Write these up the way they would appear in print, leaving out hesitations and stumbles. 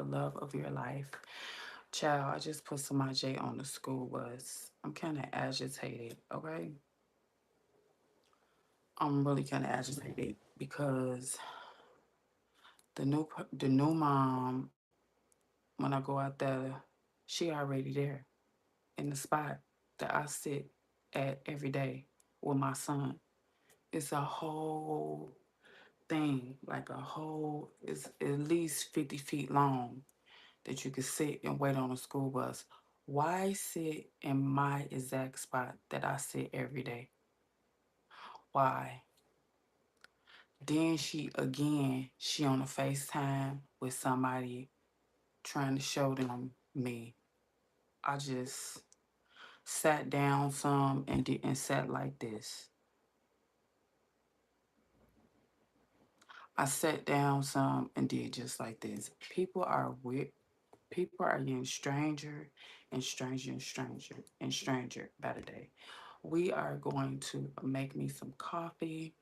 love of your life. Child, I just put some J on the school bus. I'm kind of agitated, okay? I'm really kind of agitated because the new mom, when I go out there, she already there in the spot that I sit at every day with my son. It's a whole thing, like a whole, it's at least 50 feet long that you could sit and wait on a school bus. Why sit in my exact spot that I sit every day? Why? Then she on a FaceTime with somebody trying to show them me. I just sat down some and sat like this. I sat down some and did just like this. People are weird. People are getting stranger and stranger and stranger and stranger by the day. We are going to make me some coffee.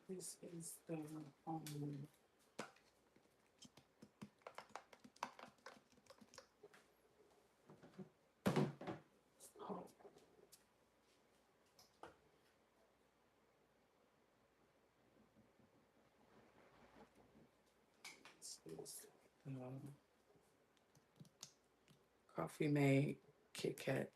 This is the oh, this is the coffee made Kit Kat.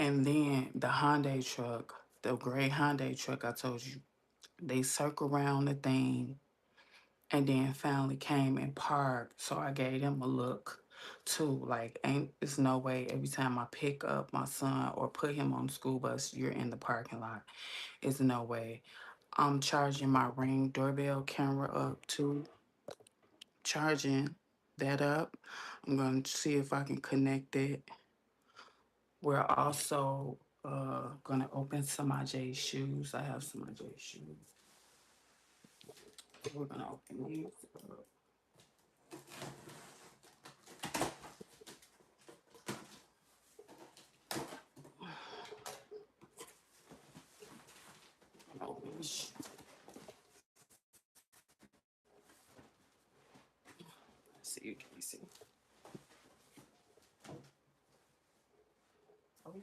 And then the Hyundai truck, the gray Hyundai truck I told you, they circle around the thing and then finally came and parked. So I gave them a look too. Like, ain't there's no way every time I pick up my son or put him on the school bus, you're in the parking lot. It's no way. I'm charging my Ring doorbell camera up too. Charging that up. I'm gonna see if I can connect it. We're also gonna open some of J's shoes. I have some of J's shoes. We're gonna open these up. Open these. See, you can see. Oh,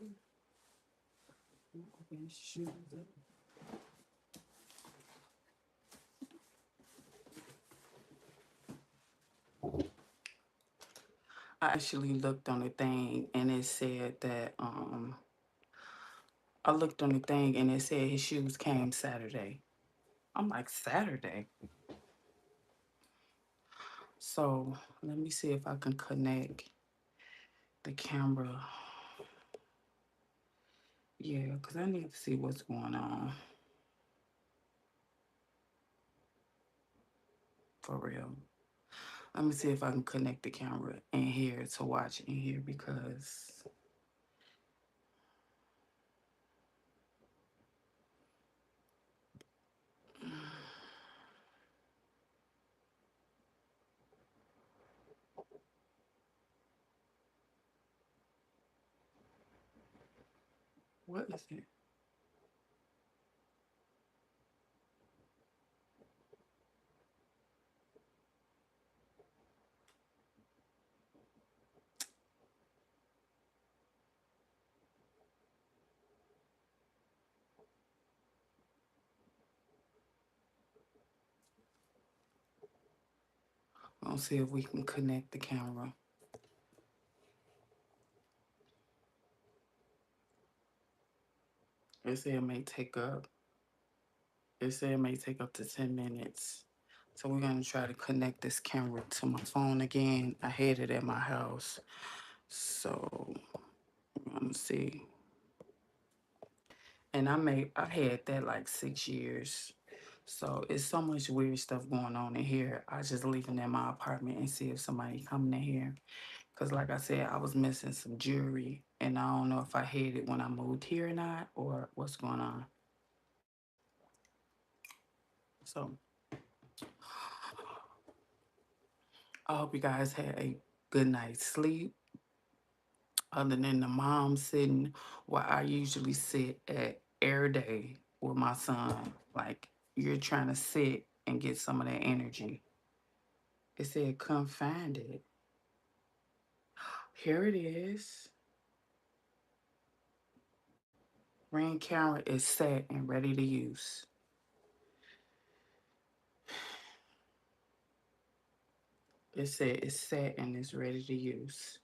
open shoes up. I actually looked on the thing and it said that I looked on the thing and it said his shoes came Saturday. I'm like, Saturday. So let me see if I can connect the camera. Yeah, because I need to see what's going on for real. Let me see if I can connect the camera in here to watch in here because what is it? We'll see if we can connect the camera. It said it may take up. It said it may take up to 10 minutes. So we're gonna try to connect this camera to my phone again. I had it at my house. So we're gonna see. And I had that like 6 years. So it's so much weird stuff going on in here. I just leave it in my apartment and see if somebody coming in here. Cause like I said, I was missing some jewelry and I don't know if I had it when I moved here or not or what's going on. So I hope you guys had a good night's sleep. Other than the mom sitting where I usually sit at every day with my son. Like you're trying to sit and get some of that energy. It said come find it. Here it is. Ring camera is set and ready to use. It said it's set and it's ready to use.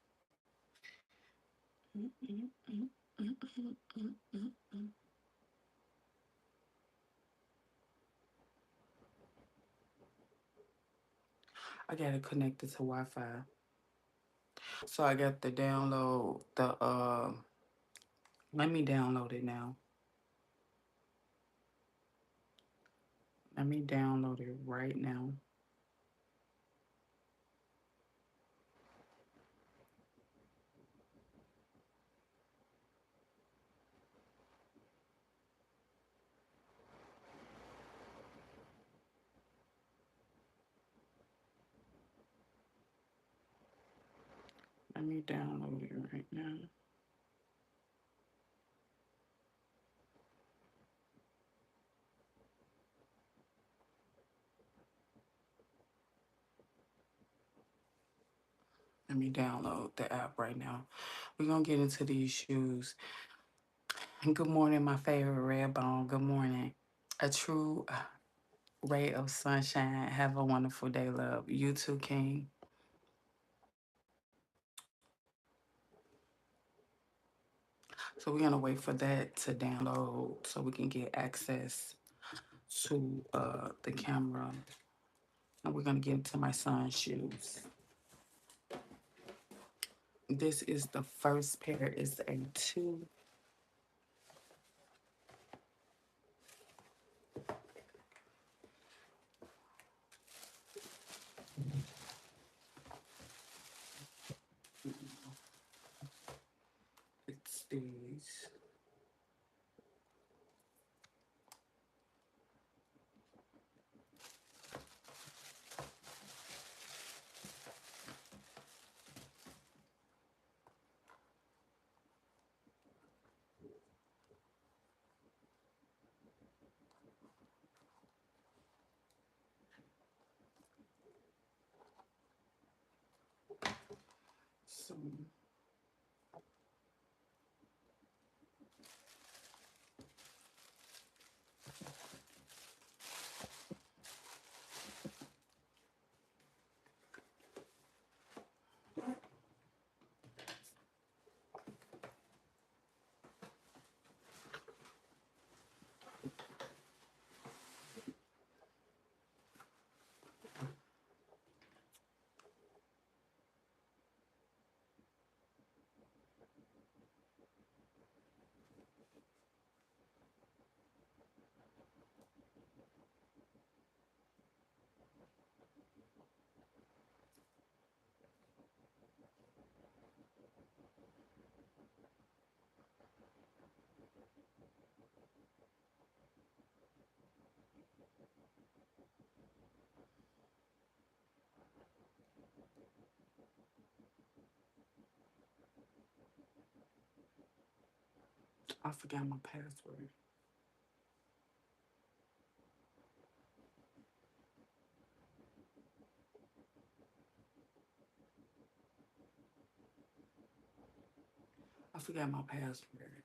I got it connected to Wi-Fi. So I got to download the let me download it now. Let me download it right now. Let me download it right now. Let me download the app right now. We're gonna get into these shoes. And good morning, my favorite red bone. Good morning. A true ray of sunshine. Have a wonderful day, love. You too, King. So we're gonna wait for that to download so we can get access to the camera. And we're gonna get into my son's shoes. This is the first pair. It's a two. It's these. So I forgot my password. I forgot my password.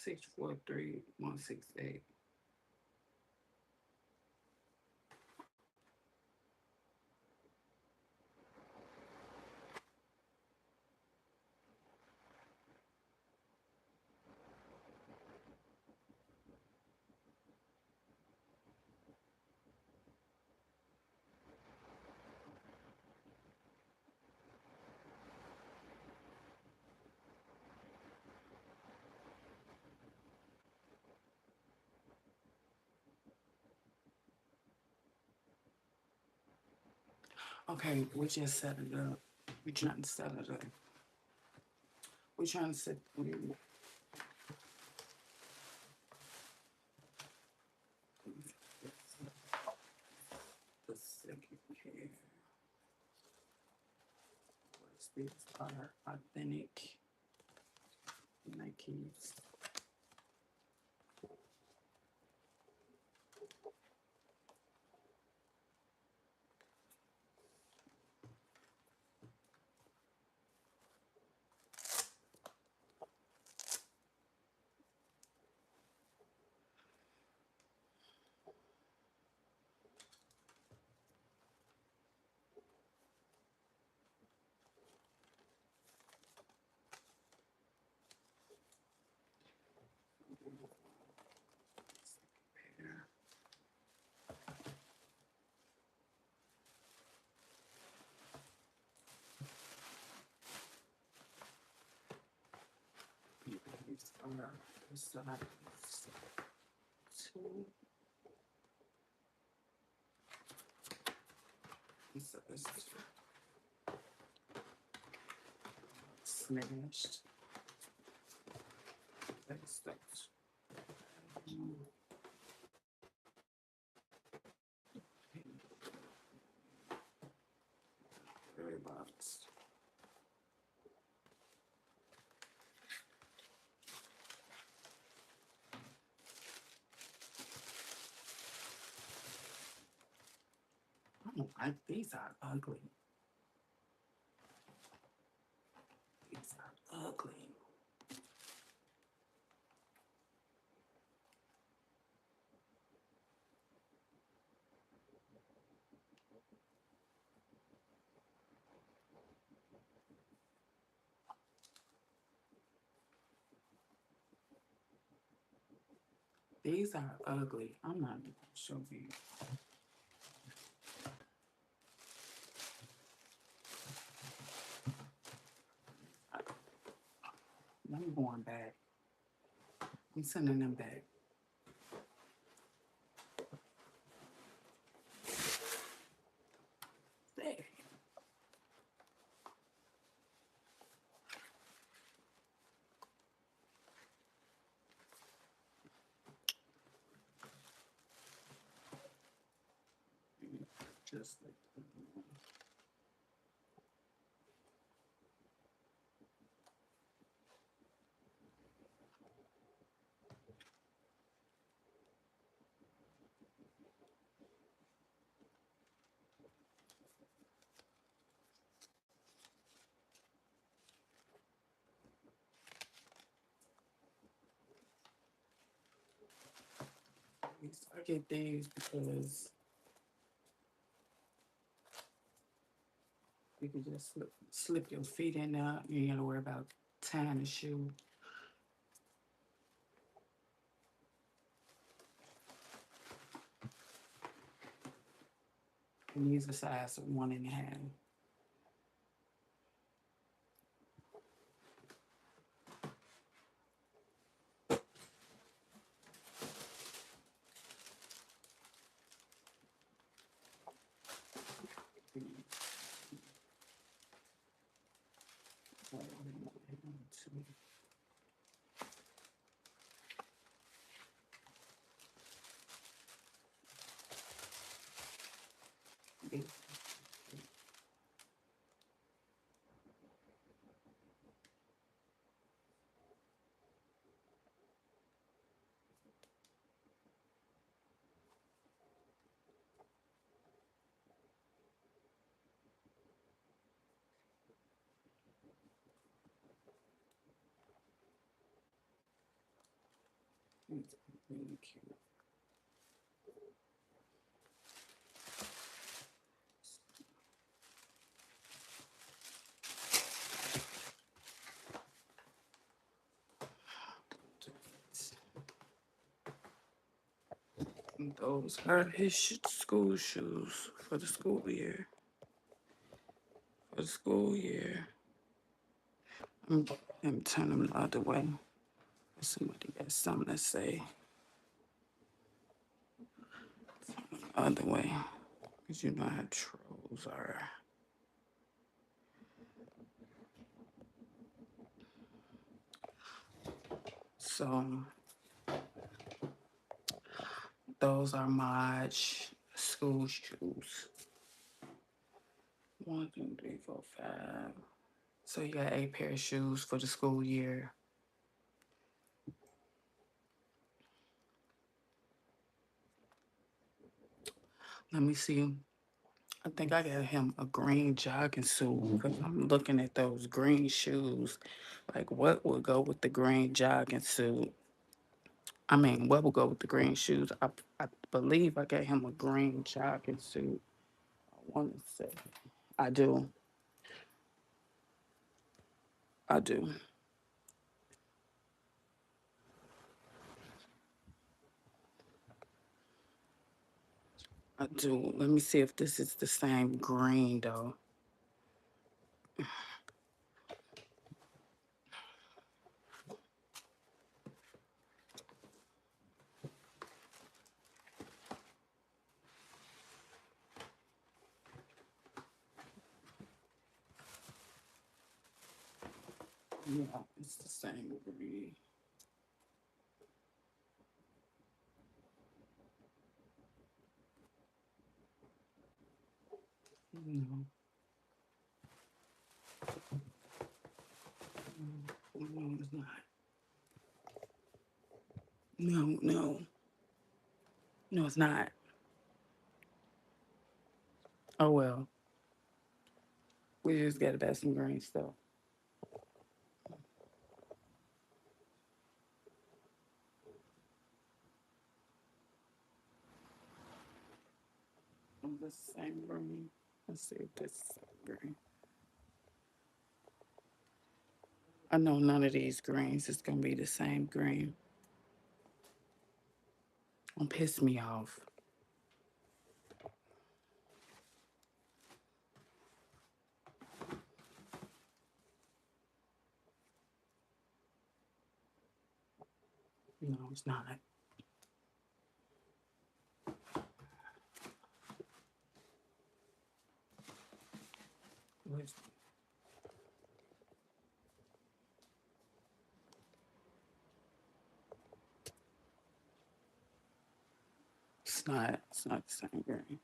643-168. Okay, we just set it up. We trying to set it up. We trying to set the second pair. These are authentic Nikes. These are size 2. Size smashed. That's that. Very box. I don't like these are ugly. These are ugly. These are ugly. I'm not gonna show you. I'm going back. I'm sending them back. There. Just like I get these because you can just slip your feet in there. You ain't gotta worry about tying the shoe. And these are size 1.5. It's really cute. And those are his school shoes for the school year. For the school year. I'm turn them the other way. Somebody got something to say. Other way. Because you know how trolls are. So those are my school shoes. 1, 2, 3, 4, 5. So you got 8 pair of shoes for the school year. Let me see. I think I got him a green jogging suit because I'm looking at those green shoes. Like, what would go with the green jogging suit? I mean, what would go with the green shoes? I believe I got him a green jogging suit. I want to say. I do. I do. I do. Let me see if this is the same green, though. Yeah, it's the same green. No. No, it's not. No, no. No, it's not. Oh, well. We just got to buy some green stuff. The same green. Let's see if this is the same green. I know none of these greens is gonna be the same green. Don't piss me off. No, it's not. Where's- It's not. It's not the same green.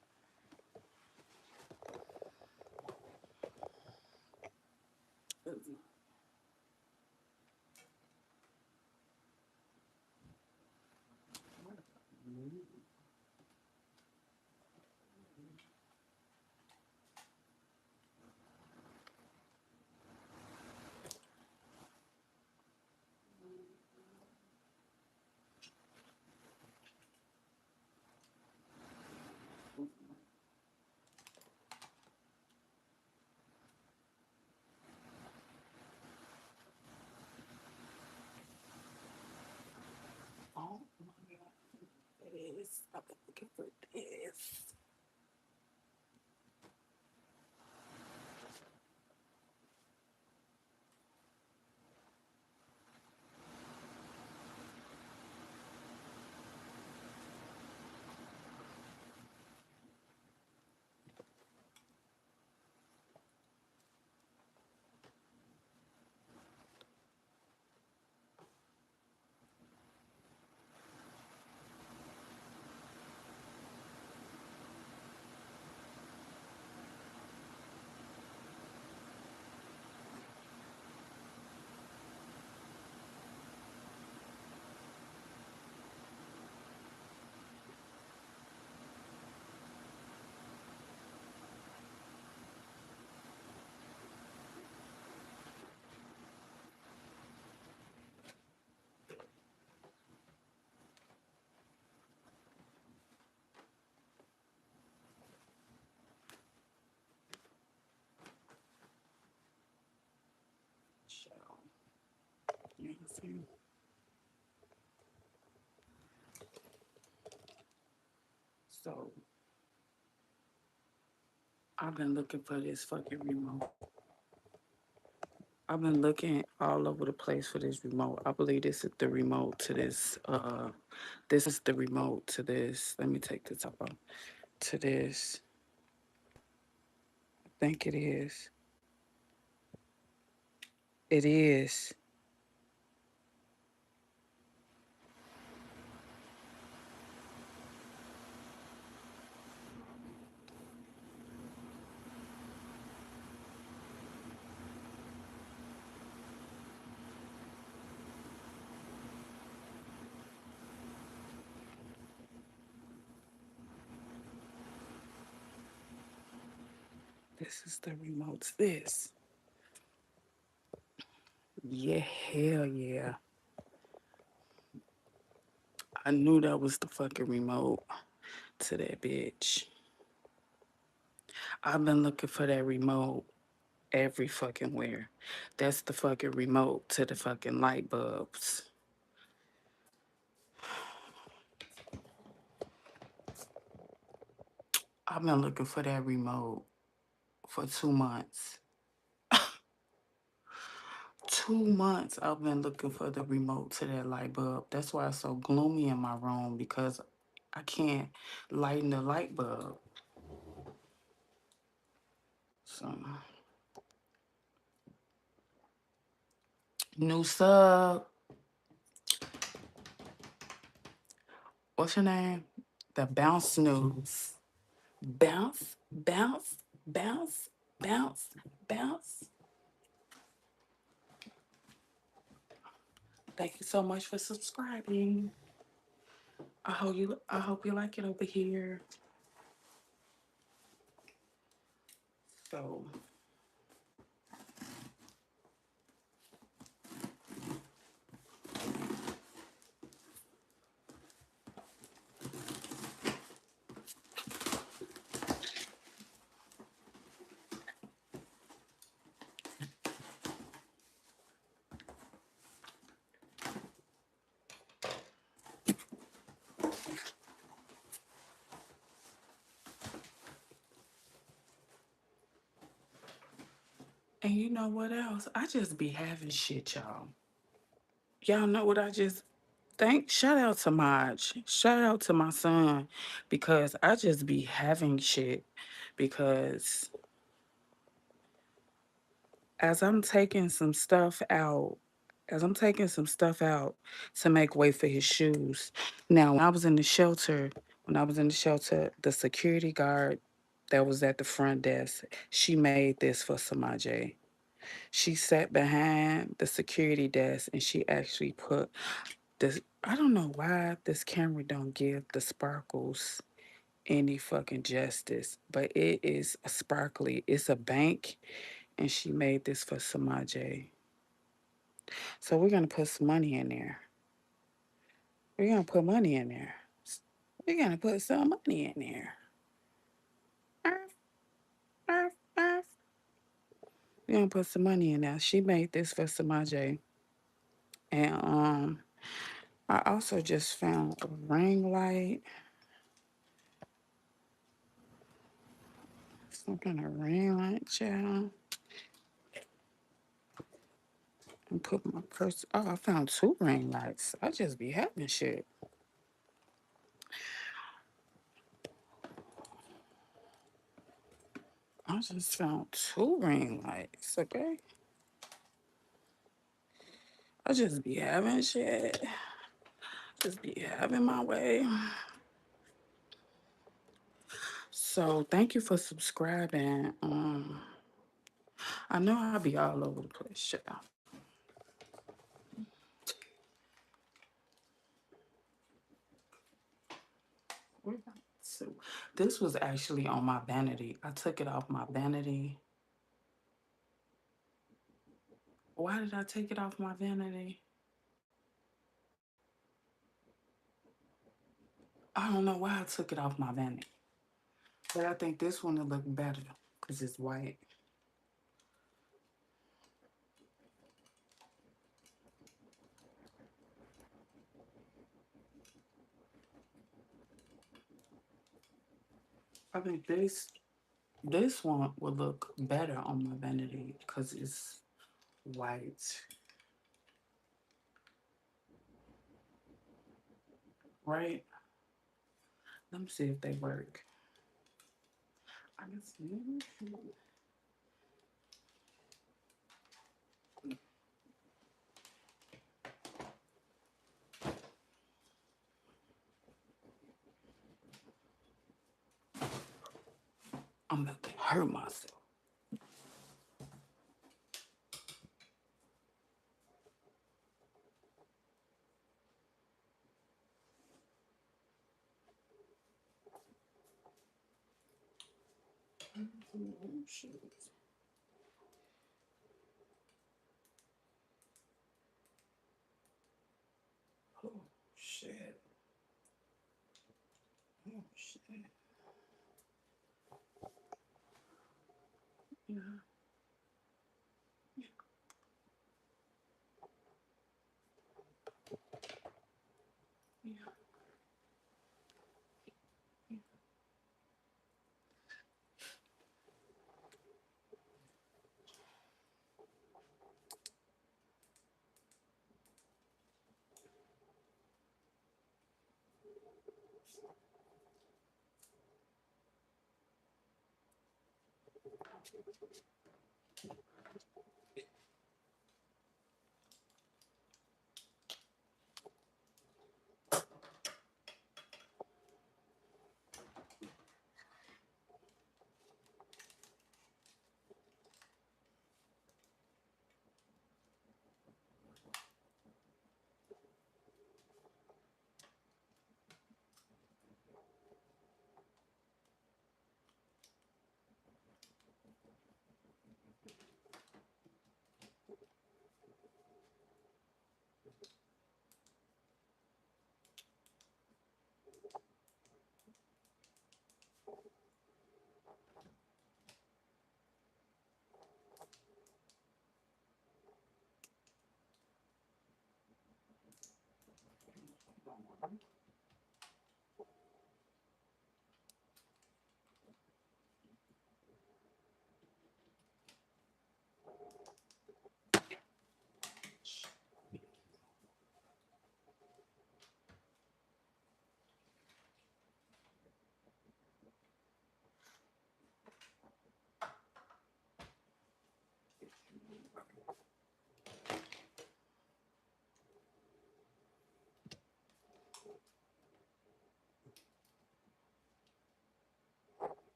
Oh my god! This. I'm looking for this. see. So I've been looking for this fucking remote. I've been looking all over the place for this remote. I believe this is the remote to this. This is the remote to this. Let me take the top off. To this. I think it is. It is. This is the remote to this. Yeah, hell yeah. I knew that was the fucking remote to that bitch. I've been looking for that remote every fucking where. That's the fucking remote to the fucking light bulbs. I've been looking for that remote for 2 months. 2 months I've been looking for the remote to that light bulb. That's why it's so gloomy in my room because I can't lighten the light bulb. So new sub. What's your name? The bounce news. Bounce, bounce, bounce, bounce, bounce. Thank you so much for subscribing. I hope you like it over here. So and you know what else? I just be having shit, y'all. Y'all know what I just think? Shout out to Maj. Shout out to my son because I just be having shit because as I'm taking some stuff out, as I'm taking some stuff out to make way for his shoes. Now, when I was in the shelter, the security guard that was at the front desk, she made this for Samaje. She sat behind the security desk and she actually put this. I don't know why this camera don't give the sparkles any fucking justice, but it is a sparkly. It's a bank, and she made this for Samaje. So we're gonna put some money in there. We're gonna put money in there. We're gonna put some money in there. Arf, arf, arf. We're gonna put some money in there. She made this for Samaje. And I also just found a ring light. Some kind of ring light, child. And put my purse. Oh, I found two ring lights. I just be having shit. I just found two ring lights, okay? I just be having shit. Just be having my way. So thank you for subscribing. I know I'll be all over the place. Shut up. So this was actually on my vanity. I took it off my vanity. Why did I take it off my vanity? I don't know why I took it off my vanity. But I think this one will look better because it's white. I think this one will look better on my vanity because it's white, right? Let me see if they work. I guess I'm about to hurt myself. Oh, shit. Oh, shit. Oh, shit. Yeah, yeah.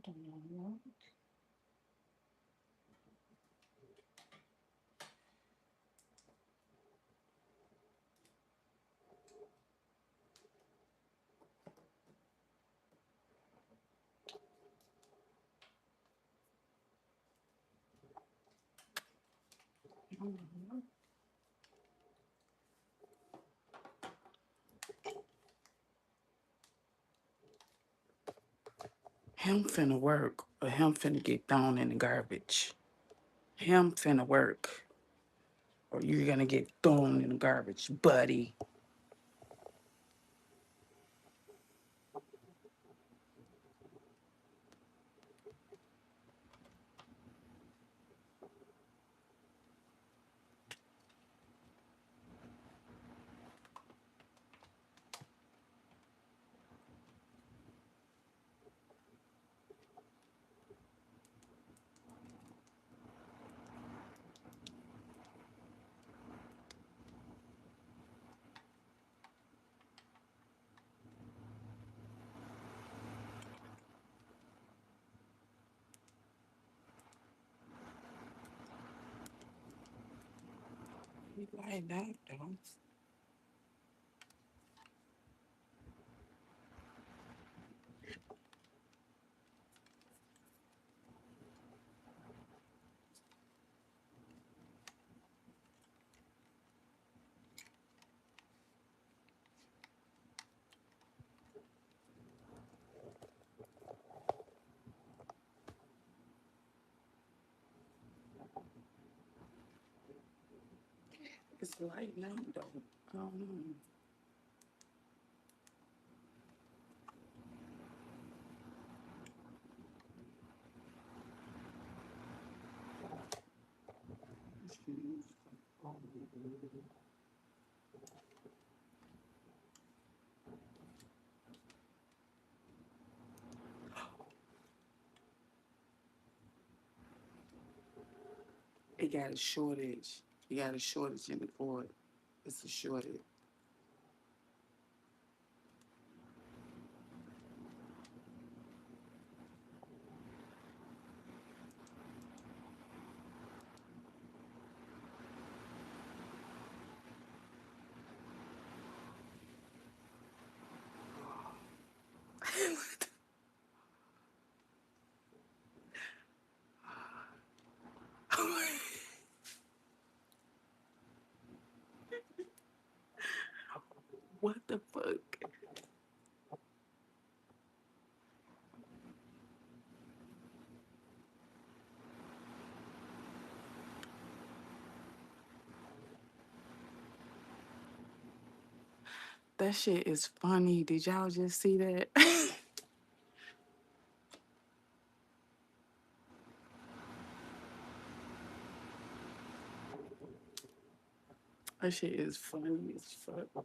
I don't know. Him finna work or him finna get thrown in the garbage. Him finna work or you're gonna get thrown in the garbage, buddy. He like that though. It's a light name though. I don't know. It got a shortage. It got a shortage in the port. It's a shortage. What the fuck? That shit is funny. Did y'all just see that? That shit is funny as fuck.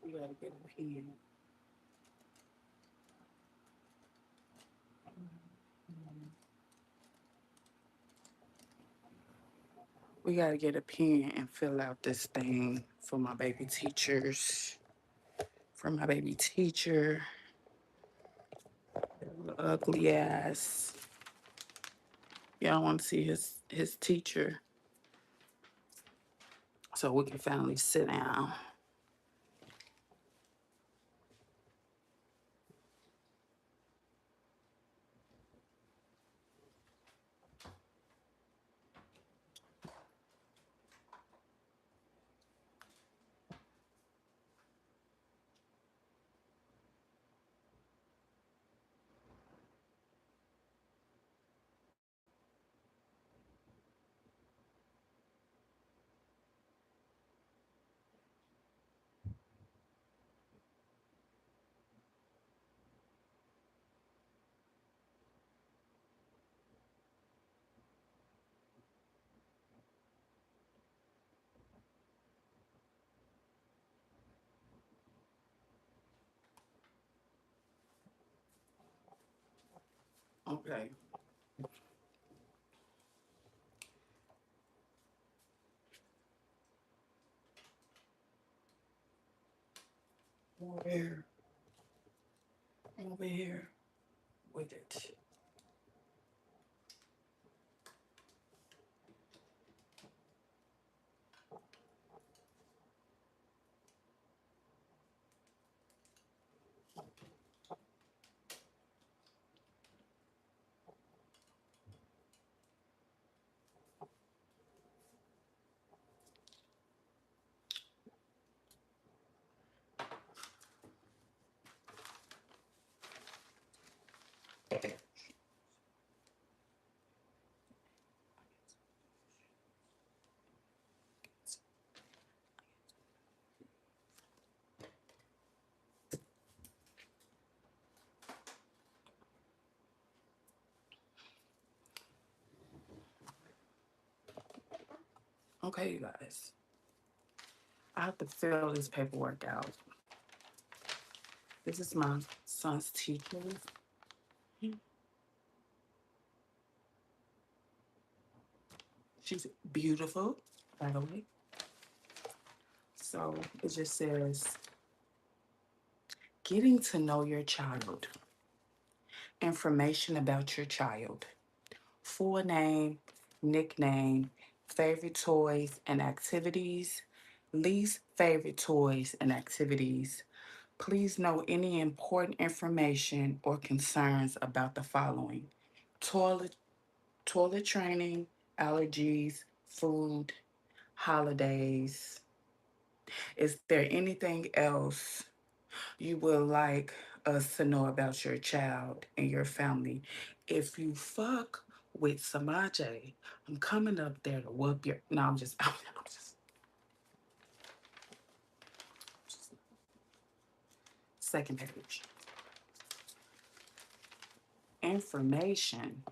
We gotta get a pen. We gotta get a pen and fill out this thing for my baby teachers. For my baby teacher, ugly ass. Y'all want to see his teacher, so we can finally sit down. Okay. Over here. Over here with it. Okay, you guys. I have to fill this paperwork out. This is my son's teacher. She's beautiful, by the way. So it just says getting to know your child, information about your child, full name, nickname, favorite toys and activities, least favorite toys and activities, Please know any important information or concerns about the following: toilet toilet training, allergies, food, holidays. Is there anything else you would like us to know about your child and your family? If you fuck with Samaje, I'm coming up there to whoop your. No, I'm just. Just second page. Information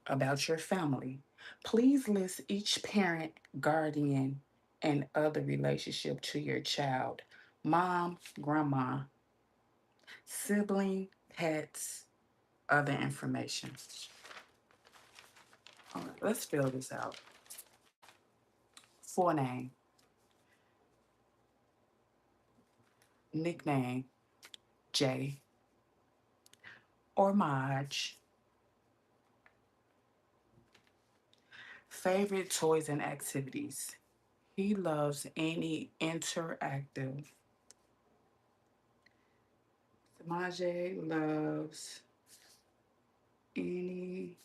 about your family. Please list each parent, guardian, and other relationship to your child: mom, grandma, sibling, pets, other information. All right, let's fill this out. Full name, nickname, Jay or Maj, favorite toys and activities. He loves any interactive. Samaje loves any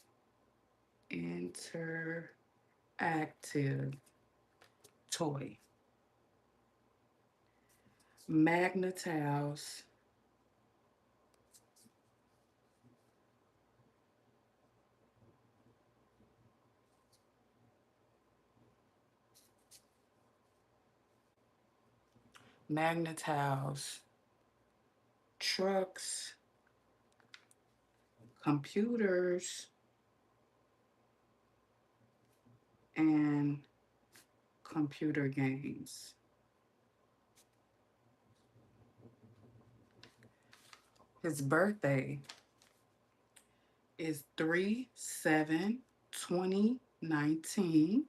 interactive toy. Magnetals, Magnetals, trucks, computers, and computer games. His birthday is 3/7/2019.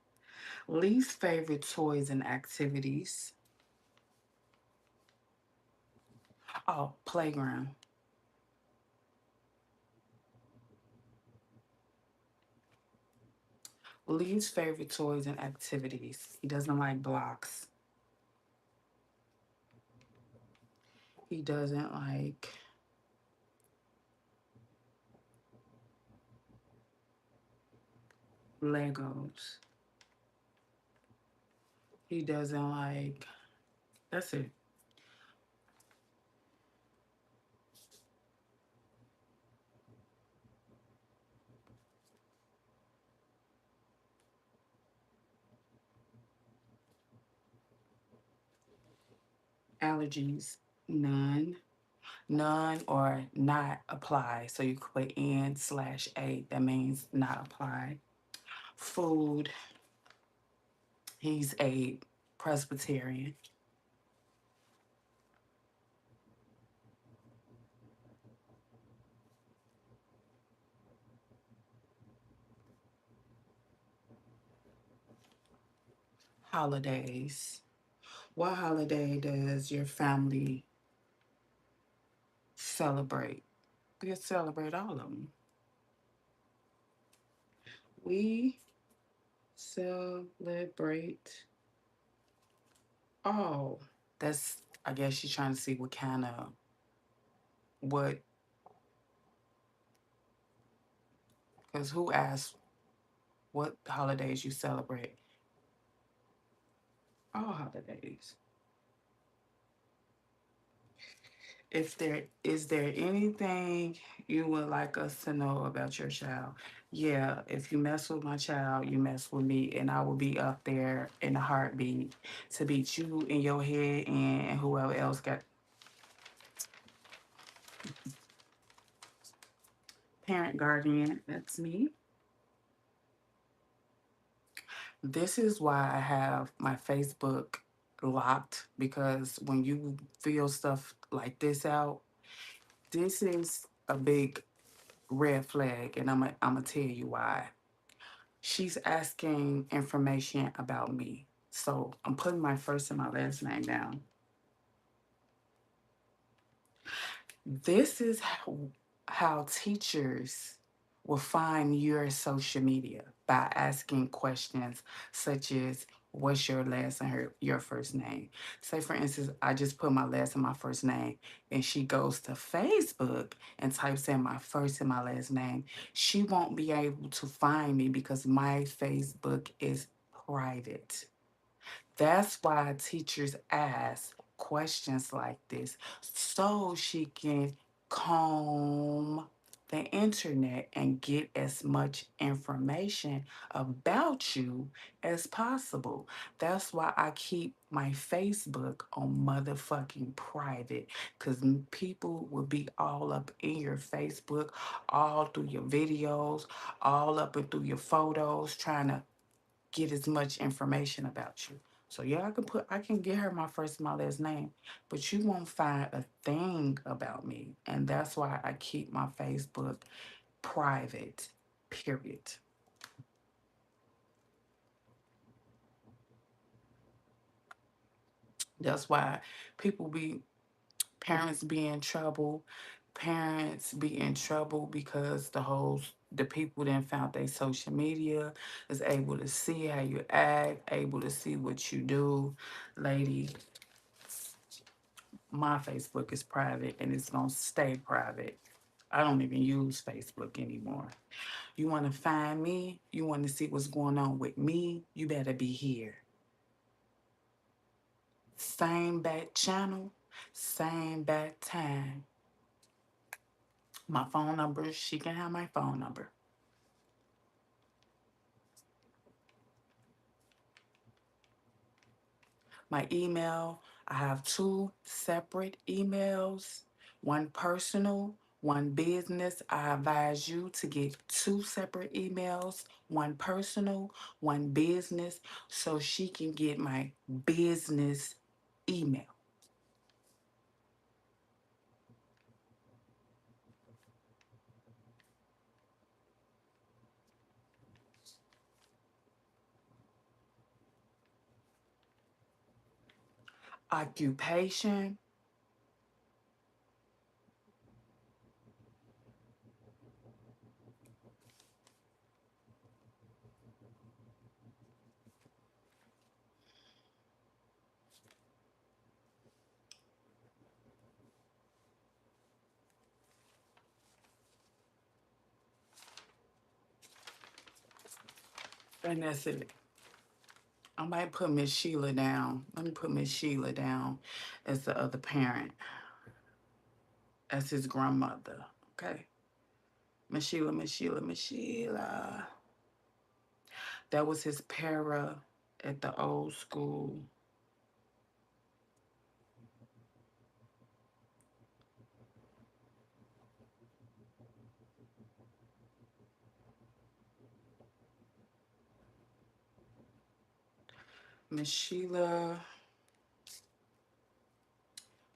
Least favorite toys and activities. Oh, playground. Least favorite toys and activities. He doesn't like blocks. He doesn't like Legos. He doesn't like, that's it. Allergies, none. None or not apply. So you could put N/A. That means not apply. Food, he's a Presbyterian. Holidays. What holiday does your family celebrate? We celebrate all of them. We celebrate all. That's, I guess she's trying to see what kind of, what, because who asked what holidays you celebrate? All holidays. If there is there anything you would like us to know about your child? Yeah, if you mess with my child, you mess with me, and I will be up there in a heartbeat to beat you in your head and whoever else got parent guardian. That's me. This is why I have my Facebook locked, because when you feel stuff like this out, this is a big red flag, and I'm gonna tell you why. She's asking information about me. So I'm putting my first and my last name down. This is how teachers will find your social media by asking questions such as, what's your last and your first name. Say for instance, I just put my last and my first name, and she goes to Facebook and types in my first and my last name. She won't be able to find me because my Facebook is private. That's why teachers ask questions like this so she can comb the internet and get as much information about you as possible. That's why I keep my Facebook on motherfucking private because people will be all up in your Facebook, all through your videos, all up and through your photos, trying to get as much information about you. So yeah, I can get her my first and my last name, but you won't find a thing about me. And that's why I keep my Facebook private. Period. That's why people be parents be in trouble. Parents be in trouble because the people then found their social media is able to see how you act, able to see what you do. Lady, my Facebook is private and it's gonna stay private. I don't even use Facebook anymore. You wanna find me, you wanna see what's going on with me, you better be here. Same back channel, same back time. My phone number, she can have my phone number. My email, I have two separate emails, one personal, one business. I advise you to get two separate emails, one personal, one business, so she can get my business email. Occupation, and that's it. I might put Miss Sheila down. Let me put Miss Sheila down as the other parent, as his grandmother. Okay. Miss Sheila, Miss Sheila, Miss Sheila. That was his para at the old school. Miss Sheila,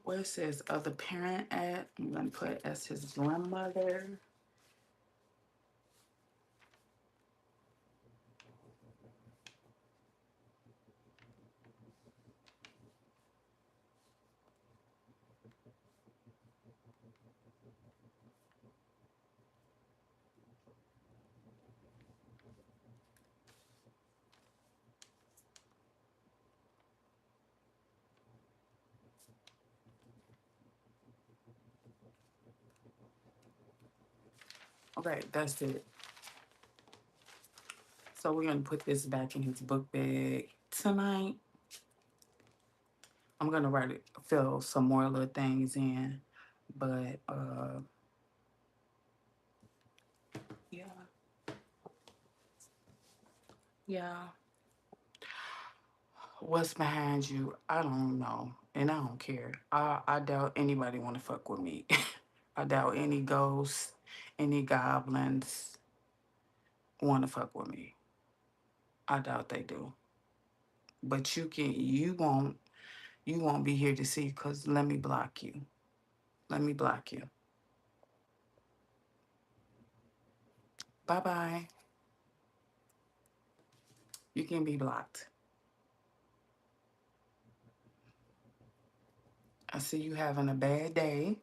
where it says other parent at, I'm gonna put as his grandmother. Okay, that's it. So we're gonna put this back in his book bag tonight. I'm gonna fill some more little things in, but yeah, yeah. What's behind you? I don't know, and I don't care. I doubt anybody want to fuck with me. I doubt any ghosts, any goblins want to fuck with me. I doubt they do. But you won't be here to see because let me block you. Let me block you. Bye bye. You can be blocked. I see you having a bad day.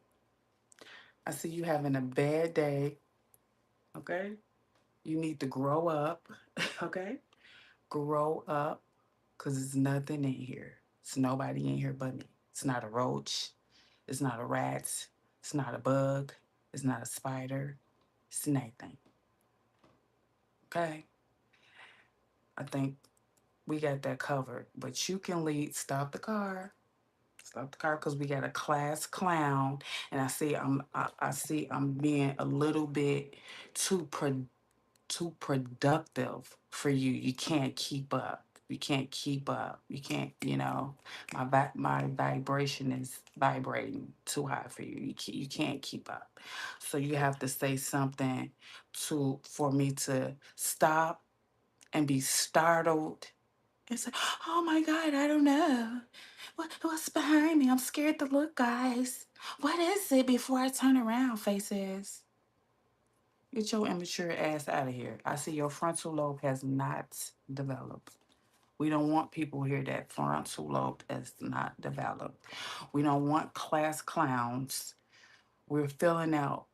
I see you having a bad day. Okay? You need to grow up. Okay? Grow up. because there's nothing in here. It's nobody in here but me. It's not a roach. It's not a rat. It's not a bug. It's not a spider. It's nothing. Okay? I think we got that covered. But you can lead. Stop the car. Stop the car because we got a class clown, and I see I'm being a little bit too too productive for you. You can't keep up. You can't keep up. You can't. My vibration is vibrating too high for you. You can't keep up. So you have to say something to for me to stop and be startled and say, "Oh my God, I don't know. What's behind me? I'm scared to look, guys. What is it?" Before I turn around, faces. Get your immature ass out of here. I see your frontal lobe has not developed. We don't want people here that frontal lobe is not developed. We don't want class clowns. We're filling out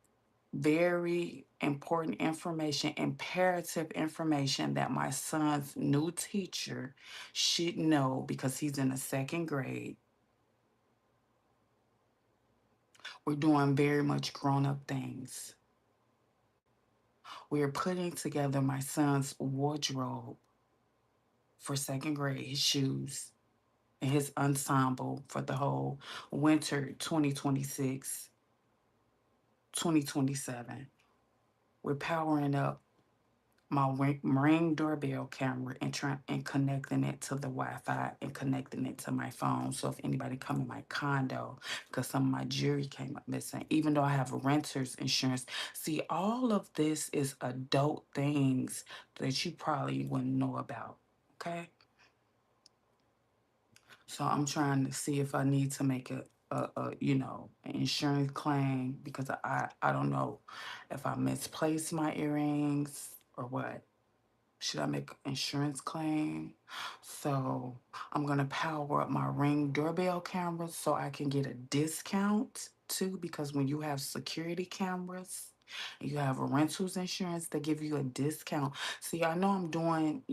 very important information, imperative information that my son's new teacher should know because he's in the second grade. We're doing very much grown up things. We're putting together my son's wardrobe for second grade, his shoes, and his ensemble for the whole winter 2026, 2027. We're powering up my ring doorbell camera and connecting it to the Wi-Fi and connecting it to my phone. So if anybody come in my condo, because some of my jewelry came up missing, even though I have a renter's insurance, see, all of this is adult things that you probably wouldn't know about. Okay, so I'm trying to see if I need to make an insurance claim because I don't know if I misplaced my earrings or what. Should I make an insurance claim? So I'm gonna power up my Ring doorbell cameras so I can get a discount too. Because when you have security cameras and you have a rentals insurance, they give you a discount. See, I know I'm doing,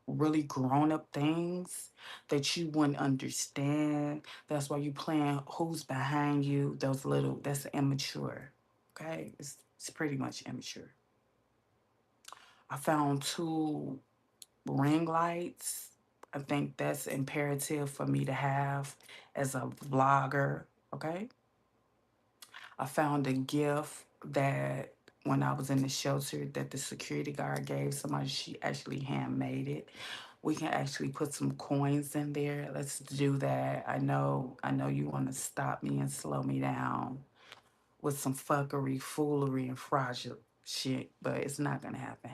really grown up things that you wouldn't understand. That's why you plan who's behind you. That's immature. Okay, it's pretty much immature. I found two ring lights. I think that's imperative for me to have as a vlogger. Okay. I found a gift that when I was in the shelter that the security guard gave somebody, she actually handmade it. We can actually put some coins in there. Let's do that. I know you want to stop me and slow me down with some fuckery, foolery, and fragile shit, but it's not gonna happen.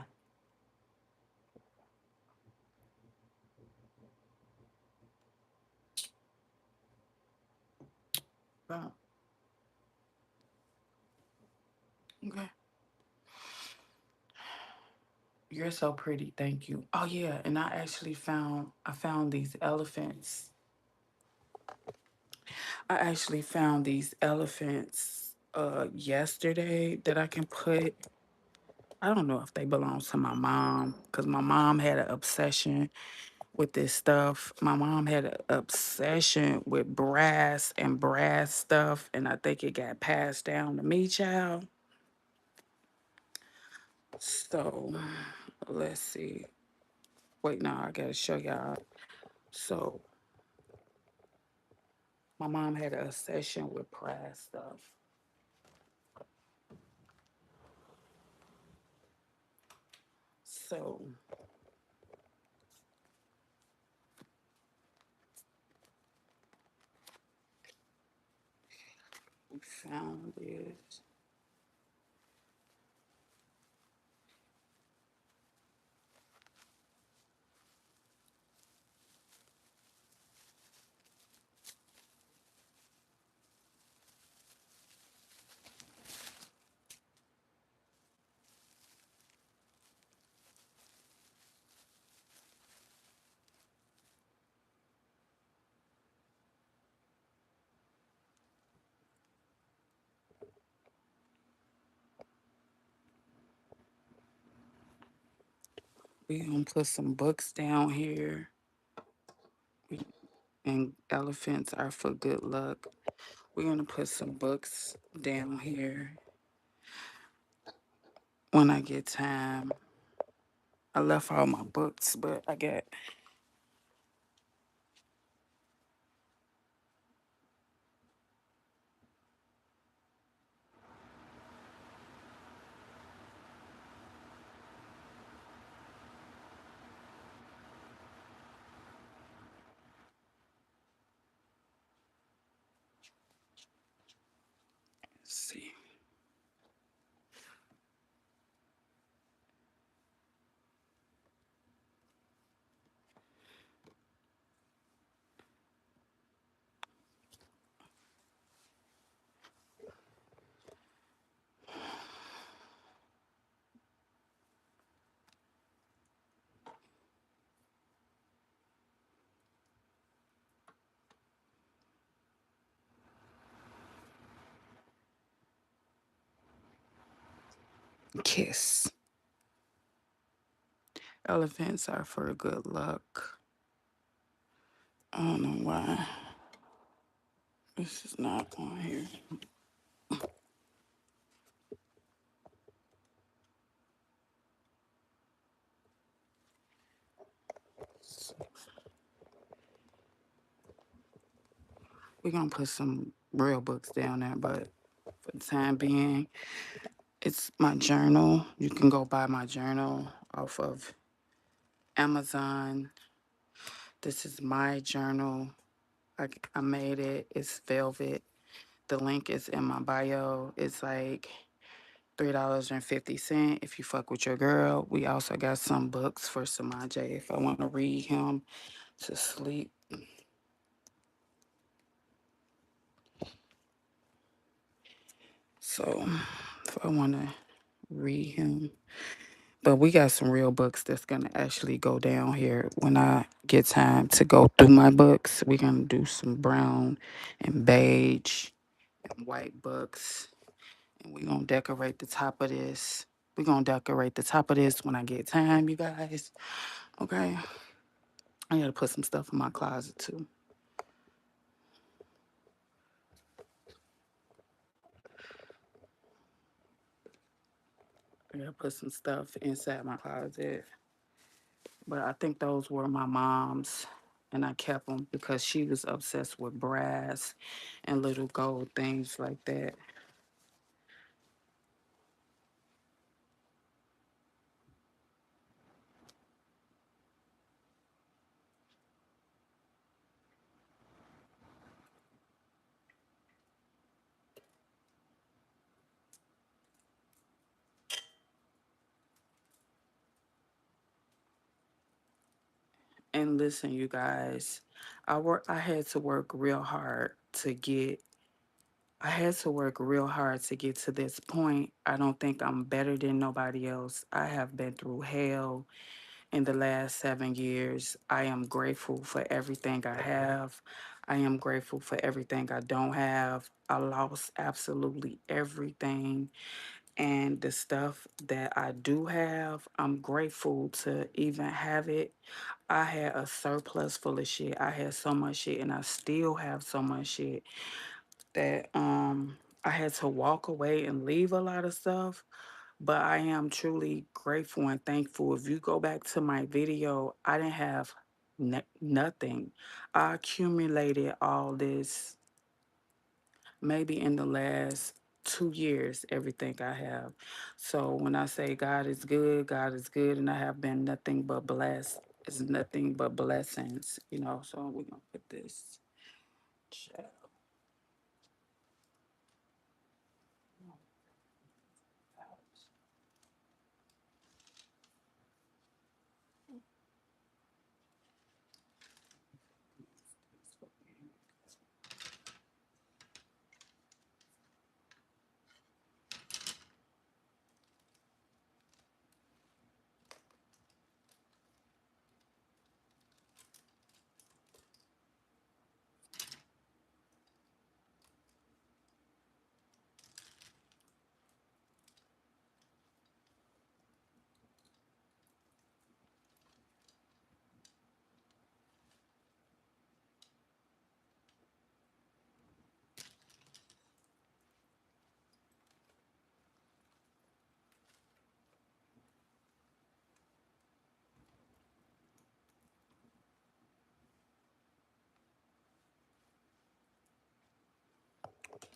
But, okay. You're so pretty. Thank you. Oh yeah, and I found these elephants. I actually found these elephants yesterday that I can put. I don't know if they belong to my mom cuz my mom had an obsession with this stuff. My mom had an obsession with brass and brass stuff and I think it got passed down to me, child. So, let's see. Wait, now I got to show y'all. So, my mom had a session with pride stuff. So we found it. We gonna put some books down here. and elephants are for good luck. We're gonna put some books down here when I get time. I left all my books, but I got. Let's see. Kiss. Elephants are for good luck. I don't know why this is not on here. We're gonna put some real books down there, but for the time being, it's my journal. You can go buy my journal off of Amazon. This is my journal. I made it. It's velvet. The link is in my bio. It's like $3.50 if you fuck with your girl. We also got some books for Samaj if I want to read him to sleep. So if I want to read him. But we got some real books that's gonna actually go down here when I get time to go through my books. We're gonna do some brown and beige and white books. And we're gonna decorate the top of this. We're gonna decorate the top of this when I get time, you guys. Okay. I gotta put some stuff in my closet too. I gotta put some stuff inside my closet. But I think those were my mom's, and I kept them because she was obsessed with brass and little gold things like that. And listen, you guys, I had to work real hard to get. I had to work real hard to get to this point. I don't think I'm better than nobody else. I have been through hell in the last 7 years. I am grateful for everything I have. I am grateful for everything I don't have. I lost absolutely everything. And the stuff that I do have, I'm grateful to even have it. I had a surplus full of shit. I had so much shit and I still have so much shit that I had to walk away and leave a lot of stuff, but I am truly grateful and thankful. If you go back to my video, I didn't have nothing. I accumulated all this maybe in the last 2 years, everything I have. So when I say God is good, and I have been nothing but blessed. It's nothing but blessings, you know. So we're gonna put this. Child.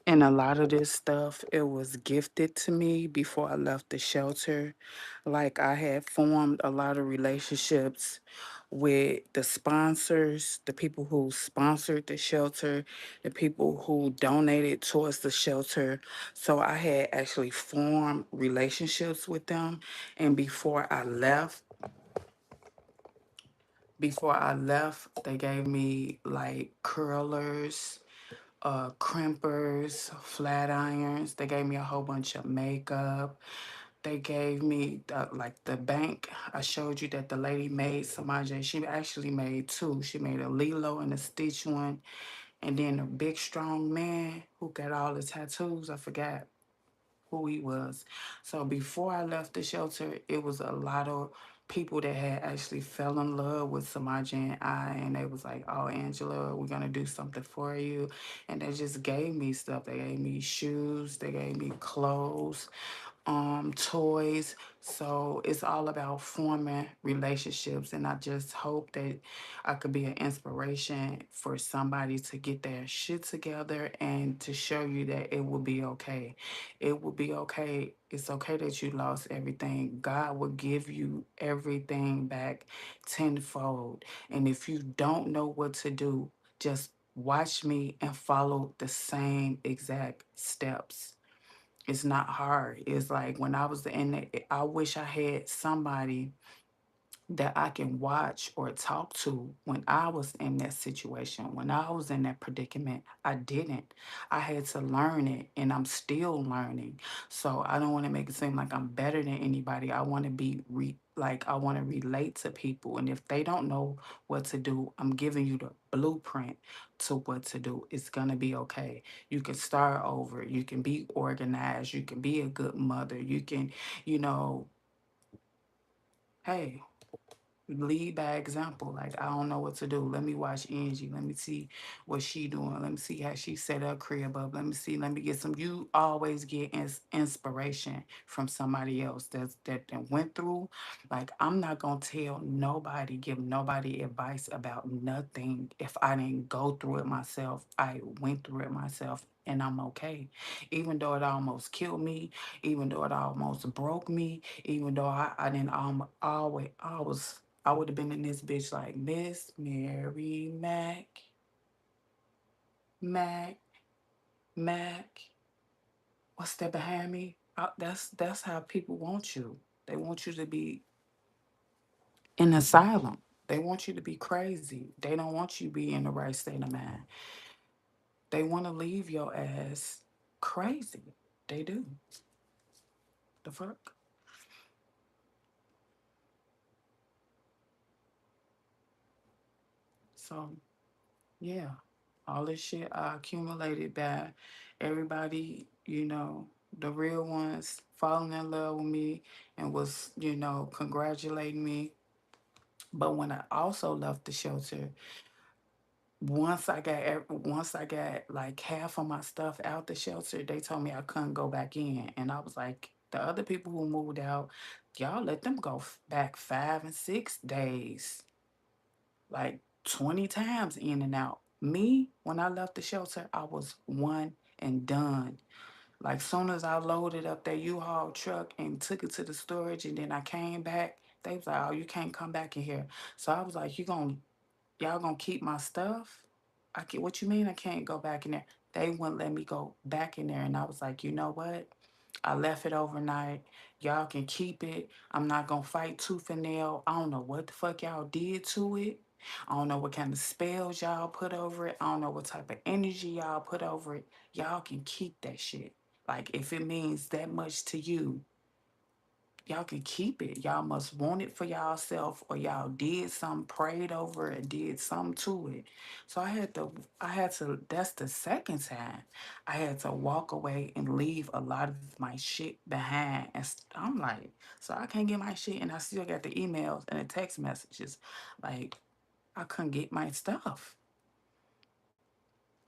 And a lot of this stuff, it was gifted to me before I left the shelter. Like I had formed a lot of relationships with the sponsors, the people who sponsored the shelter, the people who donated towards the shelter. So I had actually formed relationships with them. And before I left, they gave me like curlers, crimpers, flat irons. They gave me a whole bunch of makeup. They gave me like the bank. I showed you that the lady made Samaje. She actually made two. She made a Lilo and a Stitch one, and then a big strong man who got all the tattoos. I forgot who he was. So before I left the shelter, it was a lot of people that had actually fell in love with Samaja and I, and they was like, "Oh, Angela, we're gonna do something for you," and they just gave me stuff. They gave me shoes, they gave me clothes, toys. So it's all about forming relationships, and I just hope that I could be an inspiration for somebody to get their shit together and to show you that it will be okay. It will be okay. It's okay that you lost everything. God will give you everything back tenfold. And if you don't know what to do, just watch me and follow the same exact steps. It's not hard. It's like when I was in it, I wish I had somebody that I can watch or talk to when I was in that situation, when I was in that predicament. I didn't. I had to learn it and I'm still learning. So I don't want to make it seem like I'm better than anybody. I want to be like I want to relate to people. And if they don't know what to do, I'm giving you the blueprint to what to do. It's going to be okay. You can start over. You can be organized. You can be a good mother. You can, you know, hey, lead by example. Like I don't know what to do. Let me watch Angie. Let me see what she doing. Let me see how she set her crib up. Let me see. Let me get some. You always get inspiration from somebody else that went through. Like I'm not gonna tell nobody, give nobody advice about nothing if I didn't go through it myself. I went through it myself. And I'm okay. Even though it almost killed me, even though it almost broke me, even though I didn't always I would have been in this bitch like Miss Mary Mac, Mac. What's that behind me? That's how people want you. They want you to be in asylum. They want you to be crazy. They don't want you to be in the right state of mind. They want to leave your ass crazy. They do. The fuck? So yeah, all this shit I accumulated by everybody, the real ones falling in love with me and was, congratulating me. But when I also left the shelter, once I got like half of my stuff out the shelter, they told me I couldn't go back in, and I was like, the other people who moved out, y'all let them go back 5 and 6 days, like 20 times in and out. Me, when I left the shelter, I was one and done. Like soon as I loaded up that U-Haul truck and took it to the storage and then I came back, they was like, "Oh, you can't come back in here." So I was like, y'all gonna keep my stuff? What you mean I can't go back in there? They wouldn't let me go back in there. And I was like, you know what? I left it overnight. Y'all can keep it. I'm not gonna fight tooth and nail. I don't know what the fuck y'all did to it. I don't know what kind of spells y'all put over it. I don't know what type of energy y'all put over it. Y'all can keep that shit. Like if it means that much to you, y'all can keep it. Y'all must want it for y'allself, or y'all did something, prayed over it, did something to it. So I had to, that's the second time I had to walk away and leave a lot of my shit behind. And I'm like, so I can't get my shit, and I still got the emails and the text messages. Like, I couldn't get my stuff.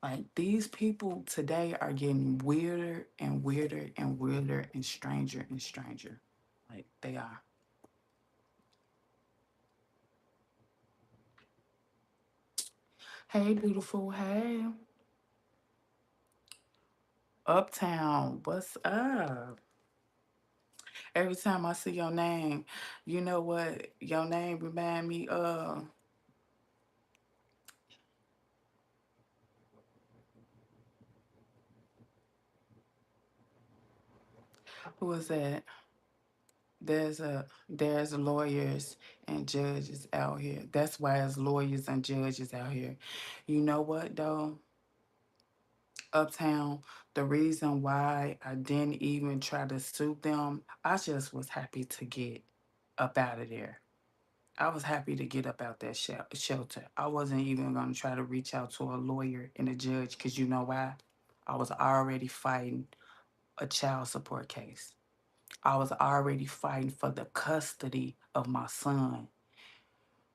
Like, these people today are getting weirder and weirder and weirder and stranger and stranger. Like, they are. Hey, beautiful. Hey. Uptown, what's up? Every time I see your name, you know what? Your name remind me of who was that? There's lawyers and judges out here. That's why there's lawyers and judges out here. You know what though? Uptown, the reason why I didn't even try to sue them, I just was happy to get up out of there. I was happy to get up out that shelter. I wasn't even going to try to reach out to a lawyer and a judge because you know why? I was already fighting a child support case. I was already fighting for the custody of my son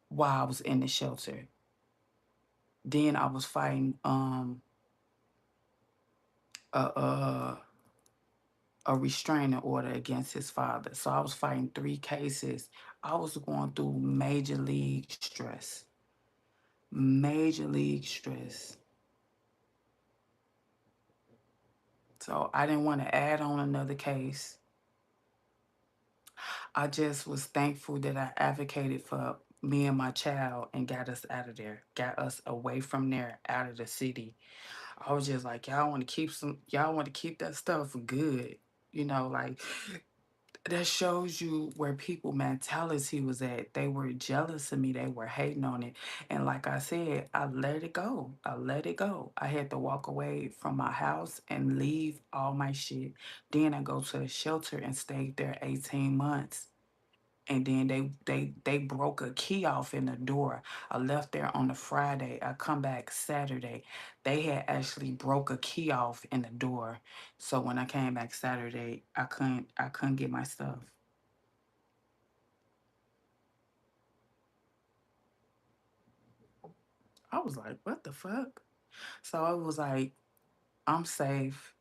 while I was in the shelter. Then I was fighting a, a a restraining order against his father. So I was fighting three cases. I was going through major league stress. Major league stress. So I didn't want to add on another case. I just was thankful that I advocated for me and my child and got us out of there, got us away from there, out of the city. I was just like, y'all want to keep that stuff good. Like that shows you where people mentality was at. They were jealous of me. They were hating on it. And like I said, I let it go. I let it go. I had to walk away from my house and leave all my shit. Then I go to a shelter and stayed there 18 months. And then they broke a key off in the door. I left there on a Friday. I come back Saturday. They had actually broke a key off in the door. So when I came back Saturday, I couldn't get my stuff. I was like, what the fuck? So I was like, I'm safe.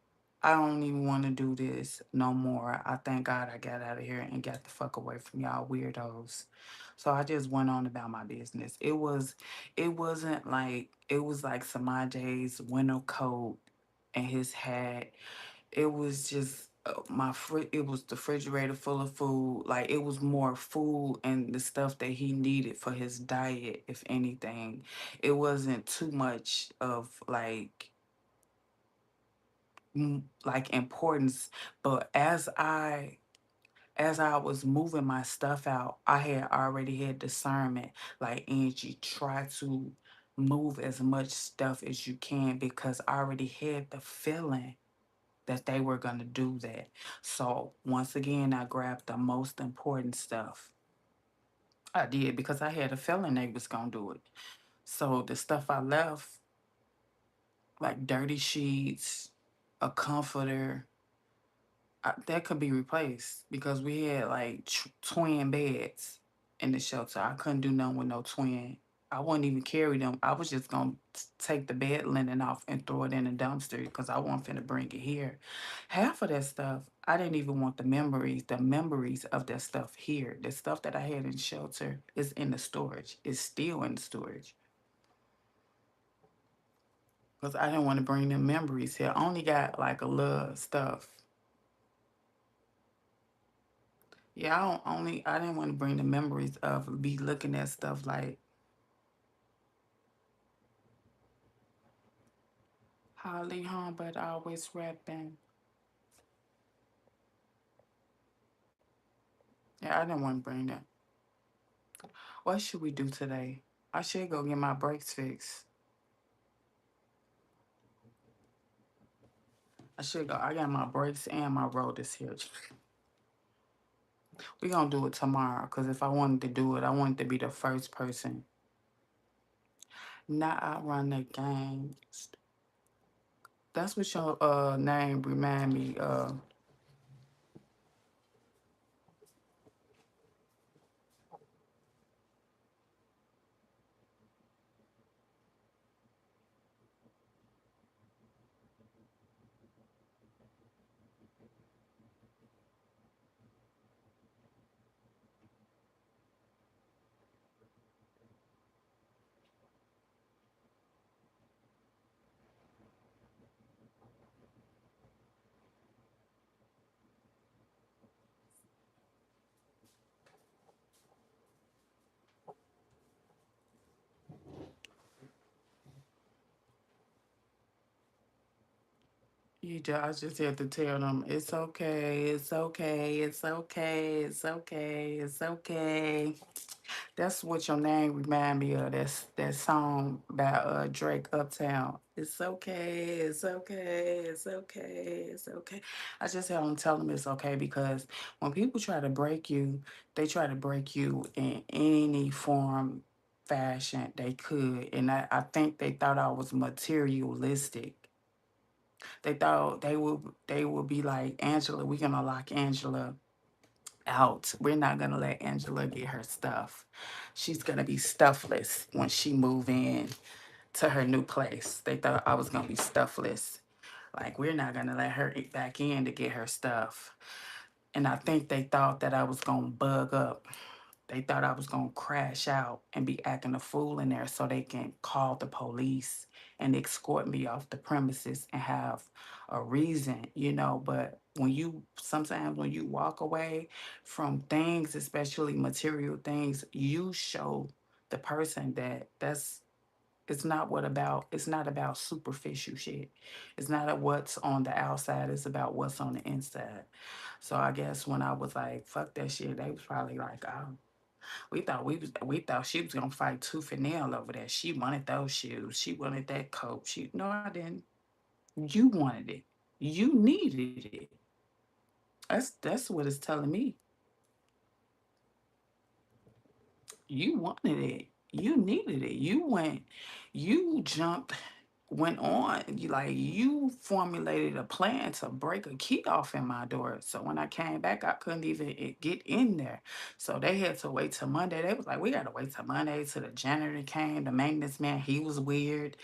I don't even want to do this no more. I thank God I got out of here and got the fuck away from y'all weirdos. So I just went on about my business. It was like Samaj's winter coat and his hat. It was just it was the refrigerator full of food. Like it was more food and the stuff that he needed for his diet, if anything. It wasn't too much of like importance, but as I was moving my stuff out, I had already had discernment. Like Angie, try to move as much stuff as you can because I already had the feeling that they were gonna do that. So once again, I grabbed the most important stuff. I did because I had a feeling they was gonna do it. So the stuff I left, like dirty sheets, a comforter, that could be replaced because we had like twin beds in the shelter. I couldn't do nothing with no twin. I wouldn't even carry them. I was just gonna take the bed linen off and throw it in the dumpster because I wasn't finna bring it here. Half of that stuff, I didn't even want the memories of that stuff here. The stuff that I had in shelter is in the storage. It's still in the storage because I didn't want to bring them memories here. I only got like a little stuff. Yeah, I didn't want to bring the memories of be looking at stuff like Holly home, but always rapping. Yeah, I didn't want to bring that. What should we do today? I should go get my brakes fixed. I should go. I got my brakes and my road is here. We gonna do it tomorrow because if I wanted to do it, I wanted to be the first person. Not outrun the gang. That's what your name remind me of. I just have to tell them it's okay, it's okay, it's okay, it's okay, it's okay. That's what your name remind me of. That's that song by Drake Uptown. It's okay, it's okay, it's okay, it's okay. I just have them tell them it's okay because when people try to break you, they try to break you in any form, fashion they could. And I think they thought I was materialistic. They thought they would be like, Angela, we're gonna lock Angela out. We're not gonna let Angela get her stuff. She's gonna be stuffless when she move in to her new place. They thought I was gonna be stuffless. Like we're not gonna let her back in to get her stuff. And I think they thought that I was gonna bug up. They thought I was gonna crash out and be acting a fool in there so they can call the police and escort me off the premises and have a reason, But sometimes when you walk away from things, especially material things, you show the person that it's not about superficial shit. It's not what's on the outside, it's about what's on the inside. So I guess when I was like, fuck that shit, they was probably like, oh, we thought she was gonna fight tooth and nail over that. She wanted those shoes. She wanted that coat. No, I didn't. You wanted it. You needed it. That's what it's telling me. You wanted it. You needed it. You jumped, went on. You formulated a plan to break a key off in my door. So when I came back, I couldn't even get in there. So they had to wait till Monday. They was like, we gotta wait till Monday till the janitor came. The maintenance man, he was weird.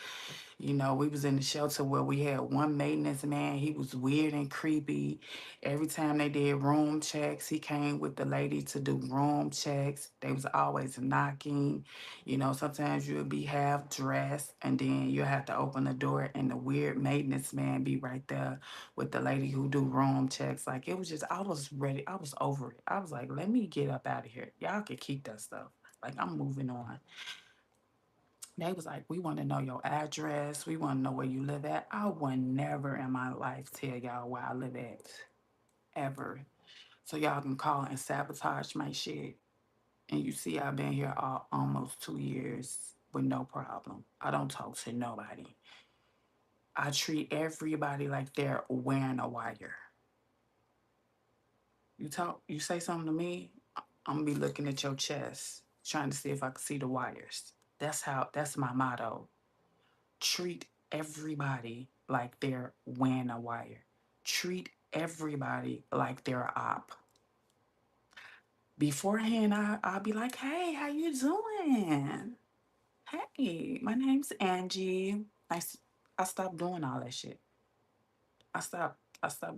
We was in the shelter where we had one maintenance man. He was weird and creepy. Every time they did room checks, he came with the lady to do room checks. They was always knocking. Sometimes you'll be half dressed and then you'll have to open the door and the weird maintenance man be right there with the lady who do room checks. Like it was just, I was ready. I was over it. I was like, let me get up out of here. Y'all can keep that stuff. Like I'm moving on. They was like, we want to know your address. We want to know where you live at. I would never in my life tell y'all where I live at, ever. So y'all can call and sabotage my shit. And you see, I've been here almost 2 years with no problem. I don't talk to nobody. I treat everybody like they're wearing a wire. You say something to me, I'm gonna be looking at your chest, trying to see if I can see the wires. That's my motto. Treat everybody like they're wearing a wire. Treat everybody like they're a op. Beforehand, I'll be like, hey, how you doing? Hey, my name's Angie. I stopped doing all that shit. I stopped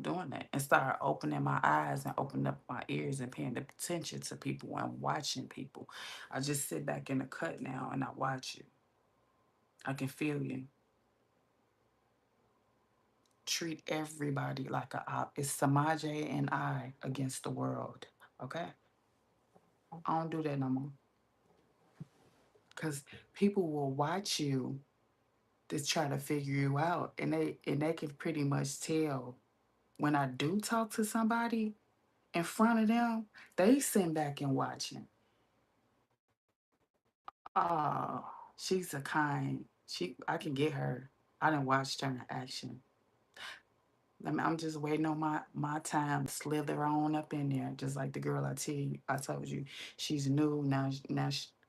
doing that and started opening my eyes and opening up my ears and paying attention to people and watching people. I just sit back in the cut now and I watch you. I can feel you. Treat everybody like a op. It's Samaje and I against the world. Okay? I don't do that no more. Because people will watch you to try to figure you out. And they can pretty much tell when I do talk to somebody in front of them, they sit back and watching. Oh, she's a kind. I can get her. I done watched her in action. I'm just waiting on my time to slither on up in there, just like the girl I told you, she's new now.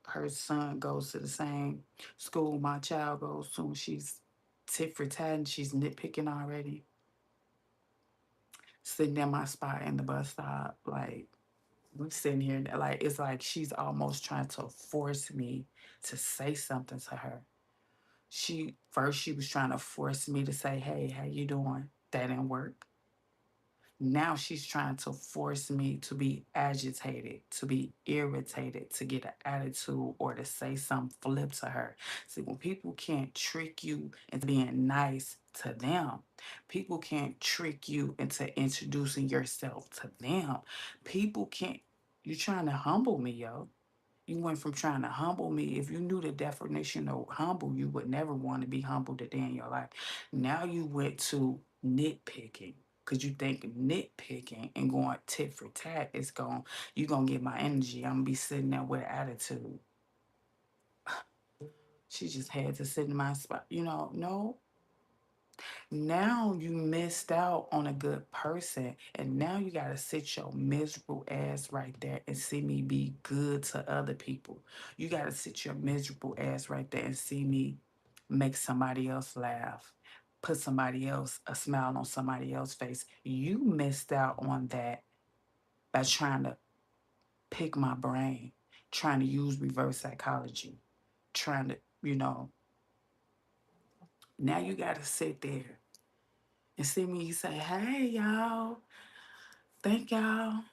Her son goes to the same school my child goes to. She's tit for tat and she's nitpicking already. Sitting in my spot in the bus stop, like we sitting here, like it's like she's almost trying to force me to say something to her. She was trying to force me to say, "Hey, how you doing?" That didn't work. Now she's trying to force me to be agitated, to be irritated, to get an attitude or to say something flip to her. See, when people can't trick you into being nice to them, people can't trick you into introducing yourself to them. People can't, you're trying to humble me, yo. You went from trying to humble me. If you knew the definition of humble, you would never want to be humbled a day in your life. Now you went to nitpicking. Cause you think nitpicking and going tit for tat is going, you gonna get my energy. I'm gonna be sitting there with an attitude. She just had to sit in my spot. No, now you missed out on a good person, and now you gotta sit your miserable ass right there and see me be good to other people. You gotta sit your miserable ass right there and see me make somebody else laugh, put somebody else a smile on somebody else's face. You missed out on that by trying to pick my brain, trying to use reverse psychology, trying to, now you gotta sit there and see me say, hey, y'all, thank y'all.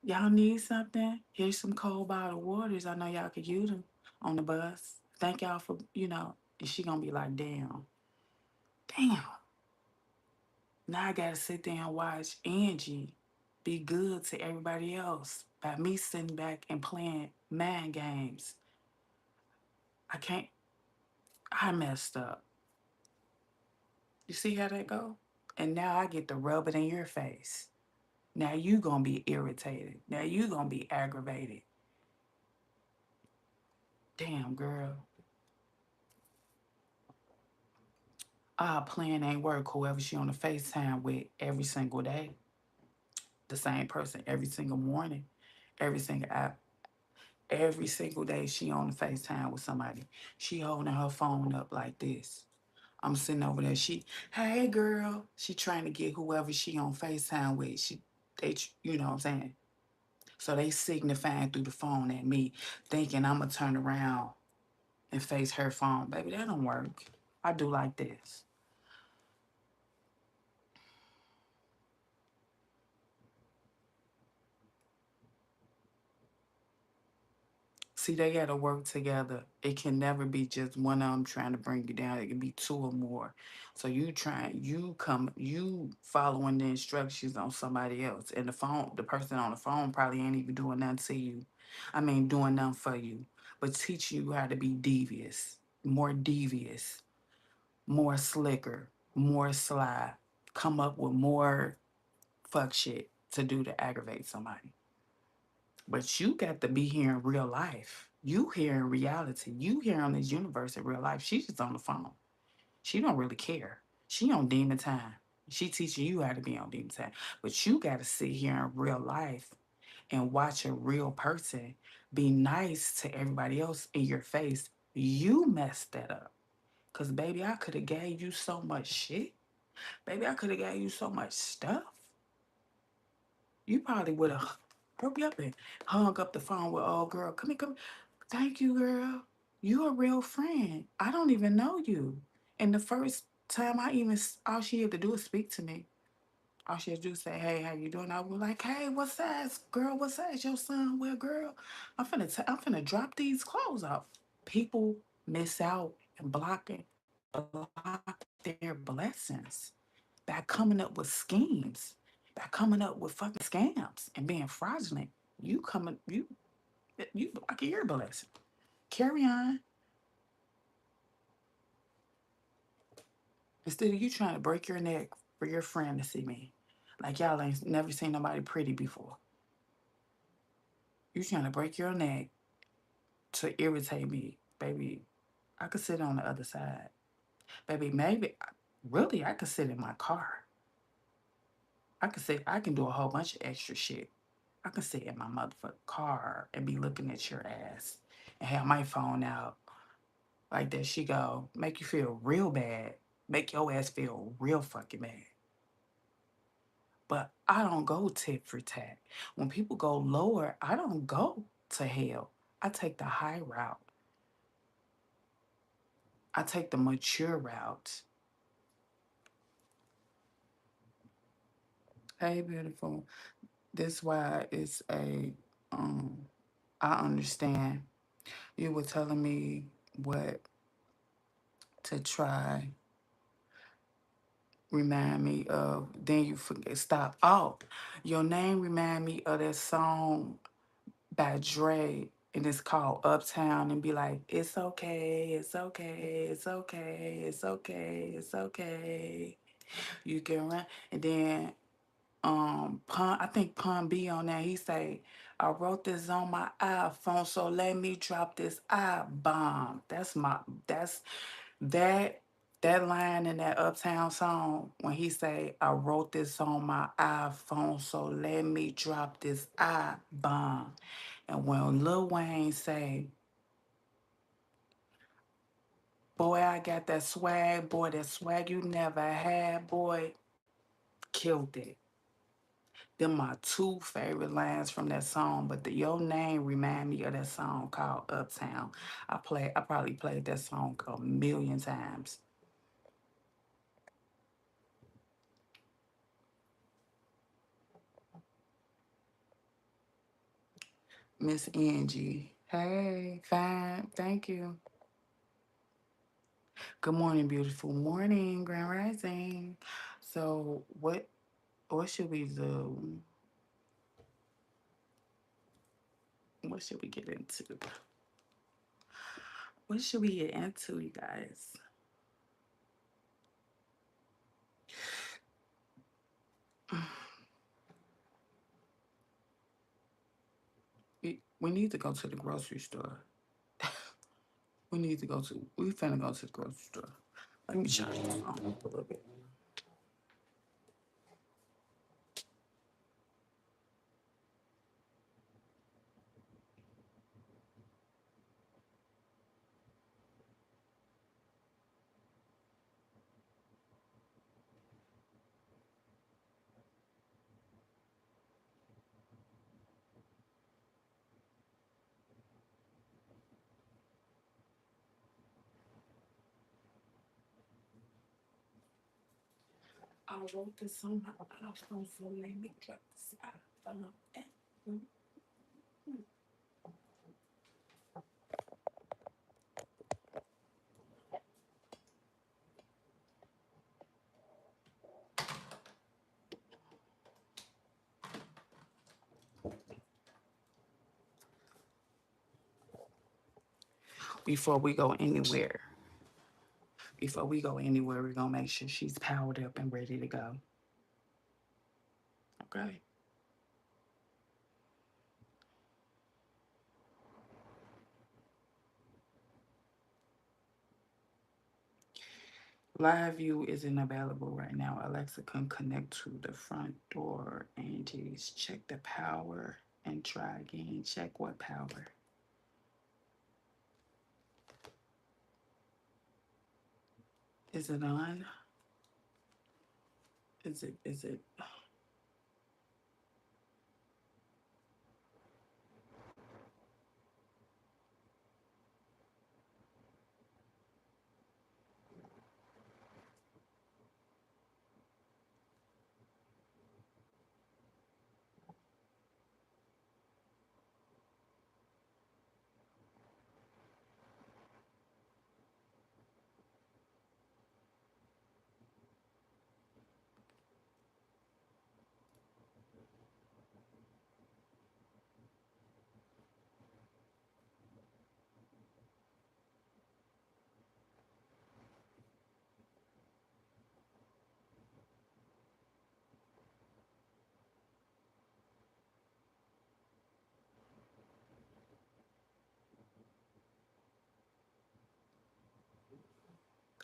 Y'all need something? Here's some cold bottled waters. I know y'all could use them on the bus. Thank y'all for, and she gonna be like, damn. Now I gotta sit there and watch Angie be good to everybody else by me sitting back and playing mind games. I can't, I messed up. You see how that go? And now I get to rub it in your face. Now you gonna be irritated. Now you gonna be aggravated. Damn, girl. Our plan ain't work. Whoever she on the FaceTime with every single day, the same person every single morning, every single app, every single day she on the FaceTime with somebody. She holding her phone up like this. I'm sitting over there. Hey girl. She trying to get whoever she on FaceTime with. You know what I'm saying? So they signifying through the phone at me, thinking I'm gonna turn around and face her phone. Baby, that don't work. I do like this. See, they gotta work together. It can never be just one of them trying to bring you down. It can be two or more. So you following the instructions on somebody else, and the person on the phone probably ain't even doing nothing to you. I mean, doing nothing for you, but teaching you how to be devious, more slicker, more sly, come up with more fuck shit to do to aggravate somebody. But you got to be here in real life. You here in reality. You here on this universe in real life. She's just on the phone. She don't really care. She on demon time. She teaching you how to be on demon time. But you got to sit here in real life and watch a real person be nice to everybody else in your face. You messed that up. Cause baby, I could have gave you so much shit. Baby, I could have gave you so much stuff. You probably would have broke me up and hung up the phone with, oh girl, come here, come. Thank you, girl. You a real friend. I don't even know you. And the first time all she had to do is speak to me. All she had to do is say, hey, how you doing? I was like, hey, what size, girl? What size your son wear, girl? I'm finna drop these clothes off. People miss out and block their blessings by coming up with schemes, by coming up with fucking scams and being fraudulent. You blocking your blessing. Carry on. Instead of you trying to break your neck for your friend to see me. Like y'all ain't never seen nobody pretty before. You trying to break your neck to irritate me, baby. I could sit on the other side. Baby, really, I could sit in my car. I can do a whole bunch of extra shit. I can sit in my motherfucking car and be looking at your ass and have my phone out like that. She go, make you feel real bad. Make your ass feel real fucking bad. But I don't go tit for tat. When people go lower, I don't go to hell. I take the high route. I take the mature route. Hey, beautiful. This why it's a I understand. You were telling me what to try, remind me of, then you forget stop. Oh, your name remind me of that song by Dre, and it's called Uptown, and be like, it's okay, it's okay, it's okay, it's okay, it's okay. You can run. And then Pun, I think Pun B on there, he say, I wrote this on my iPhone, so let me drop this I bomb. That's that that line in that Uptown song when he say, I wrote this on my iPhone, so let me drop this I bomb. And when Lil Wayne say, boy, I got that swag, boy, that swag you never had, boy, killed it. Them my two favorite lines from that song, but your name remind me of that song called Uptown. I probably played that song a million times. Miss Angie. Hey, fine, thank you. Good morning, beautiful morning, Grand Rising. So what should we do? What should we get into? What should we get into, you guys? We need to go to the grocery store. We finna go to the grocery store. Let me charge this phone up a little bit. I wrote this on my iPhone, so let me drop this iPhone. Before we go anywhere, we're gonna make sure she's powered up and ready to go. Okay. Live view isn't available right now. Alexa can connect to the front door. Angie's check the power and try again. Check what power? Is it on? Is it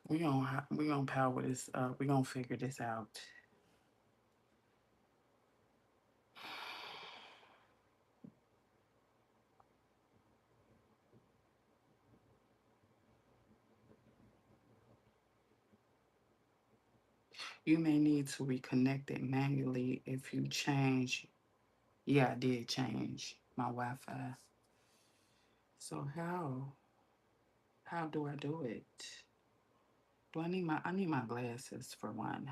we gonna power this up. We gonna figure this out. You may need to reconnect it manually if you change. Yeah, I did change my Wi-Fi. So how do I do it? Do I need my glasses for one.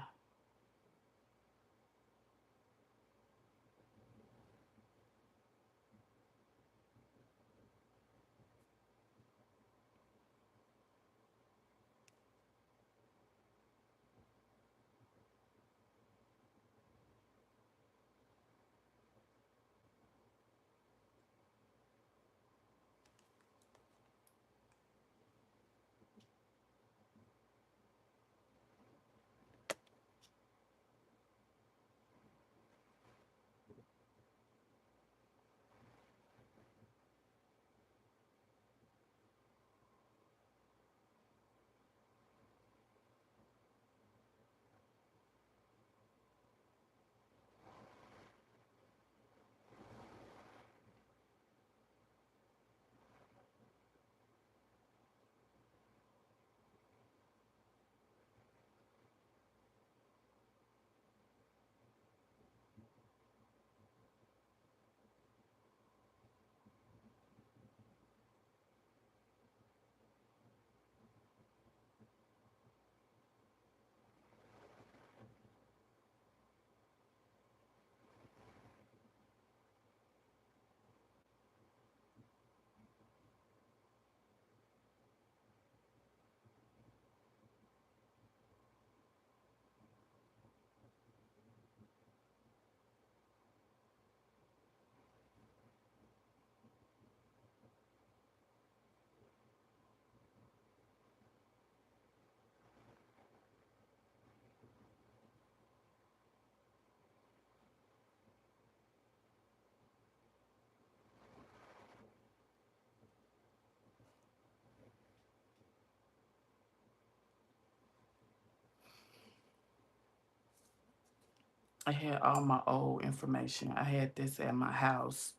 I had all my old information. I had this at my house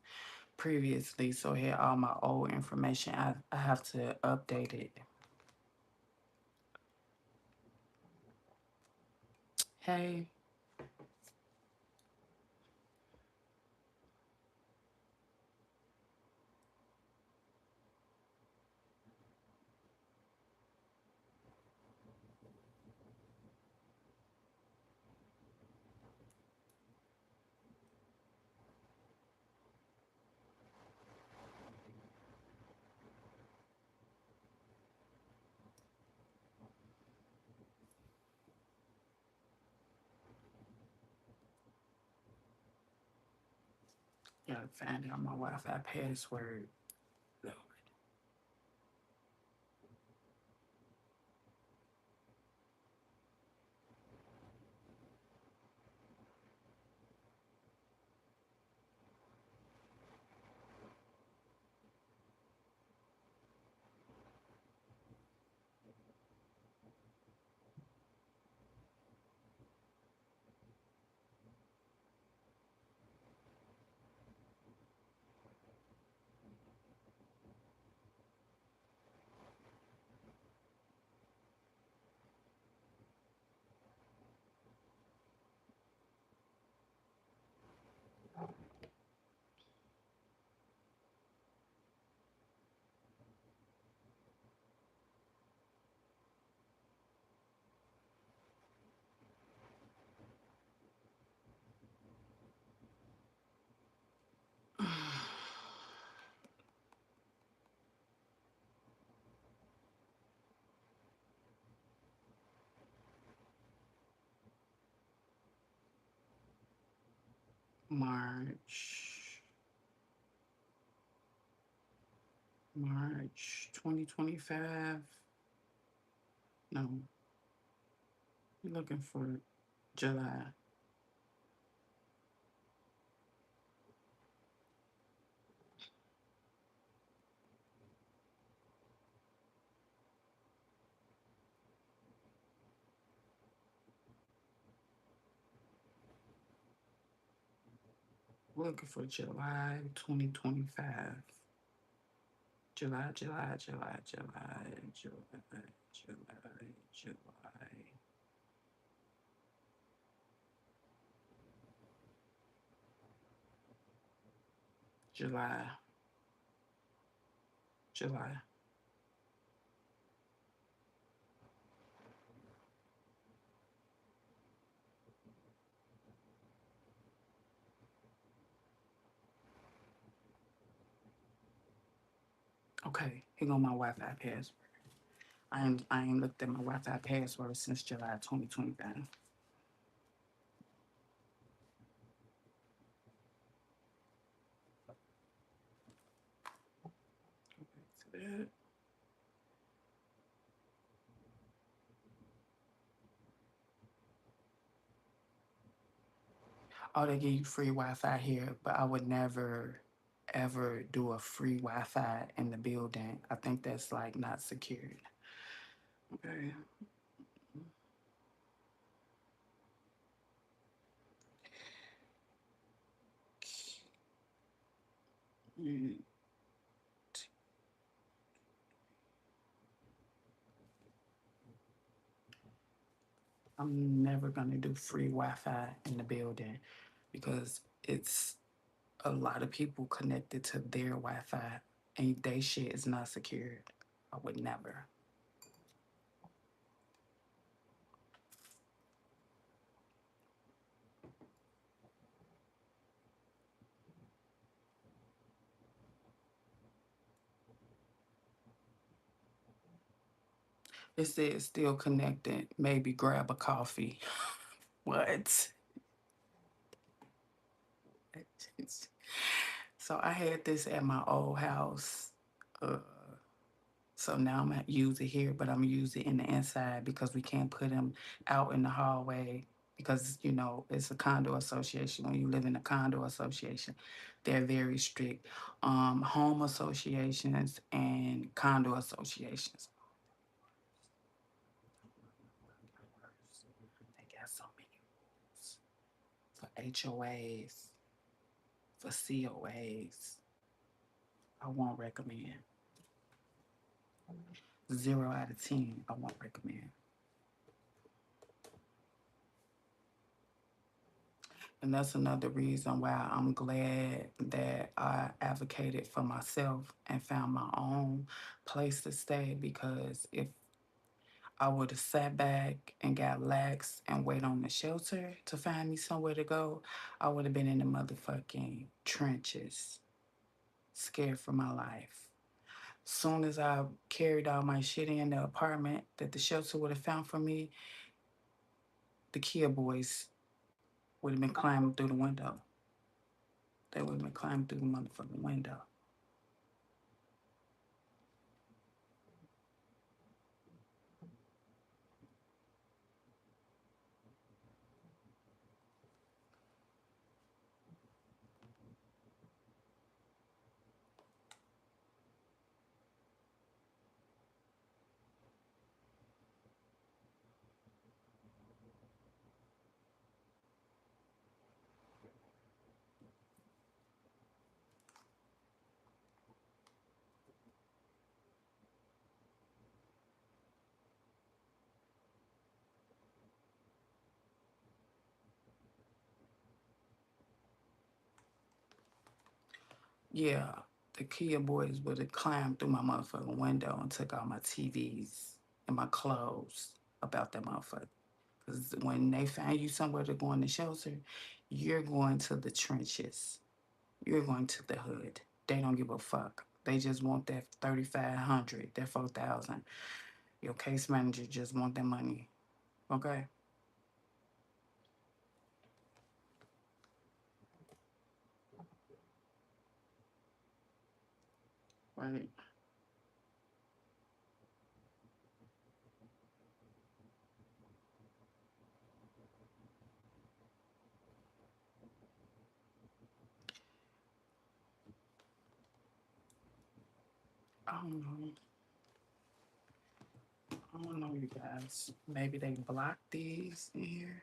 previously, so I had all my old information. I have to update it. Hey, gotta find out my Wi-Fi password. Lord. March, March 2025. No, you're looking for July. Looking for July 2025. July, July, July, July, July, July, July, July, July. Okay, here go my Wi-Fi password. I ain't looked at my Wi-Fi password since July 2025. Go back to that. Oh, they give you free Wi-Fi here, but I would never ever do a free Wi-Fi in the building. I think that's like not secured. Okay. Mm, I'm never gonna do free Wi-Fi in the building because it's a lot of people connected to their Wi-Fi and they shit is not secured. I would never. It says still connected. Maybe grab a coffee. What? So I had this at my old house. Uh, so now I'm gonna use it here, but I'm gonna use it in the inside because we can't put them out in the hallway because it's a condo association. When you live in a condo association, they're very strict. Home associations and condo associations. They got so many rules. HOAs, for COAs. I won't recommend. 0 out of 10, I won't recommend. And that's another reason why I'm glad that I advocated for myself and found my own place to stay. Because if I would have sat back and got lax and wait on the shelter to find me somewhere to go, I would have been in the motherfucking trenches, scared for my life. Soon as I carried all my shit in the apartment that the shelter would have found for me, the Kia boys would have been climbing through the window. They would have been climbing through the motherfucking window. Yeah, the Kia boys would have climbed through my motherfucking window and took all my TVs and my clothes about that motherfucker. Because when they find you somewhere to go in the shelter, you're going to the trenches. You're going to the hood. They don't give a fuck. They just want that 3,500, that 4,000. Your case manager just want that money. Okay? Right? I don't know. I don't know, you guys. Maybe they blocked these in here.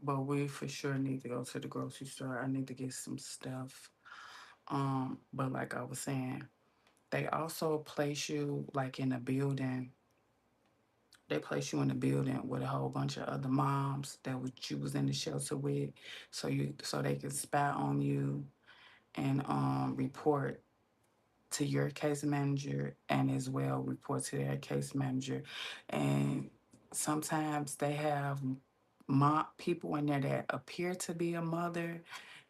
But we for sure need to go to the grocery store. I need to get some stuff. But like I was saying, they also place you like in a building. They place you in a building with a whole bunch of other moms that you was in the shelter with, so they can spy on you and report to your case manager and as well report to their case manager. And sometimes they have people in there that appear to be a mother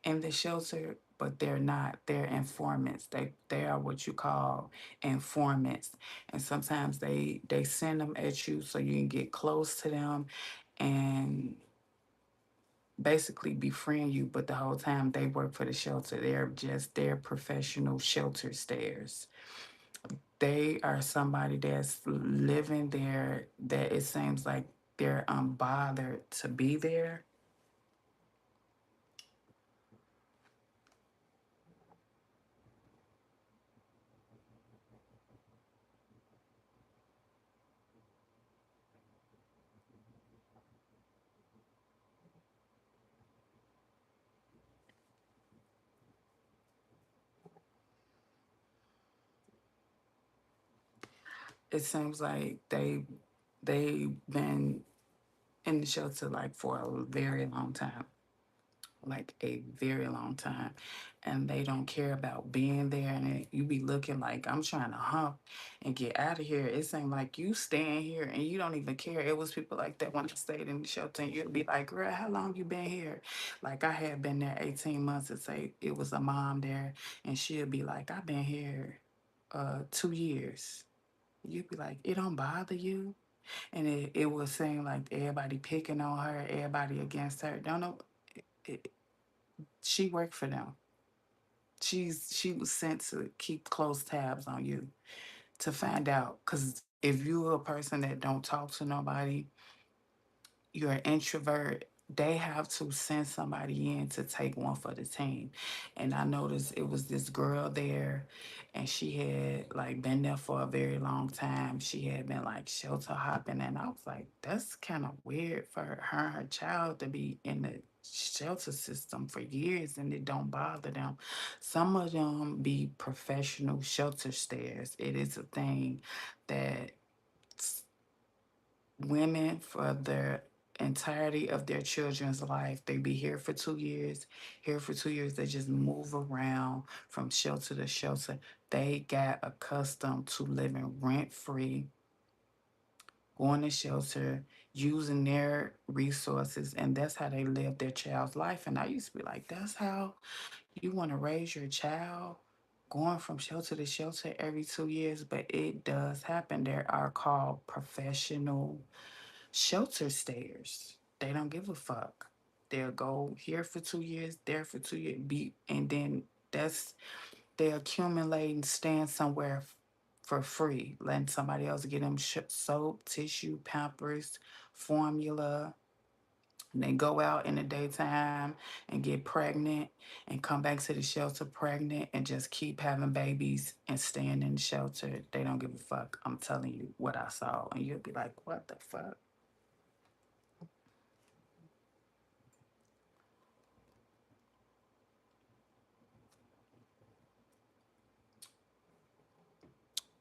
in the shelter, but they're not. They're informants. They are what you call informants. And sometimes they send them at you so you can get close to them and basically befriend you, but the whole time they work for the shelter. They're professional shelter stairs. They are somebody that's living there that it seems like they're unbothered to be there. It seems like they've been in the shelter like for a very long time, like a very long time, and they don't care about being there. And you be looking like I'm trying to hump and get out of here. It seems like you staying here and you don't even care. It was people like that when I stayed in the shelter, and you'd be like, "Girl, how long you been here?" Like I had been there 18 months. And say it was a mom there, and she'd be like, "I've been here 2 years." You'd be like, "It don't bother you?" And it was saying like everybody picking on her, everybody against her. Don't know. It, she worked for them. She was sent to keep close tabs on you to find out. Cause if you're a person that don't talk to nobody, you're an introvert. they have to send somebody in to take one for the team. And I noticed it was this girl there, and she had like been there for a very long time. She had been like shelter hopping, and I was like, that's kind of weird for her and her child to be in the shelter system for years and it don't bother them. Some of them be professional shelter stairs. It is a thing that women for the entirety of their children's life. They be here for 2 years, here for 2 years. They just move around from shelter to shelter. They got accustomed to living rent free, going to shelter, using their resources, and that's how they live their child's life. And I used to be like, that's how you want to raise your child? Going from shelter to shelter every 2 years, but it does happen. There are called professional shelter stayers. They don't give a fuck. They'll go here for 2 years, there for 2 years, and then that's they accumulating, staying somewhere for free, letting somebody else get them soap, tissue, Pampers, formula. And they go out in the daytime and get pregnant and come back to the shelter pregnant and just keep having babies and staying in the shelter. They don't give a fuck. I'm telling you what I saw. And you'll be like, what the fuck?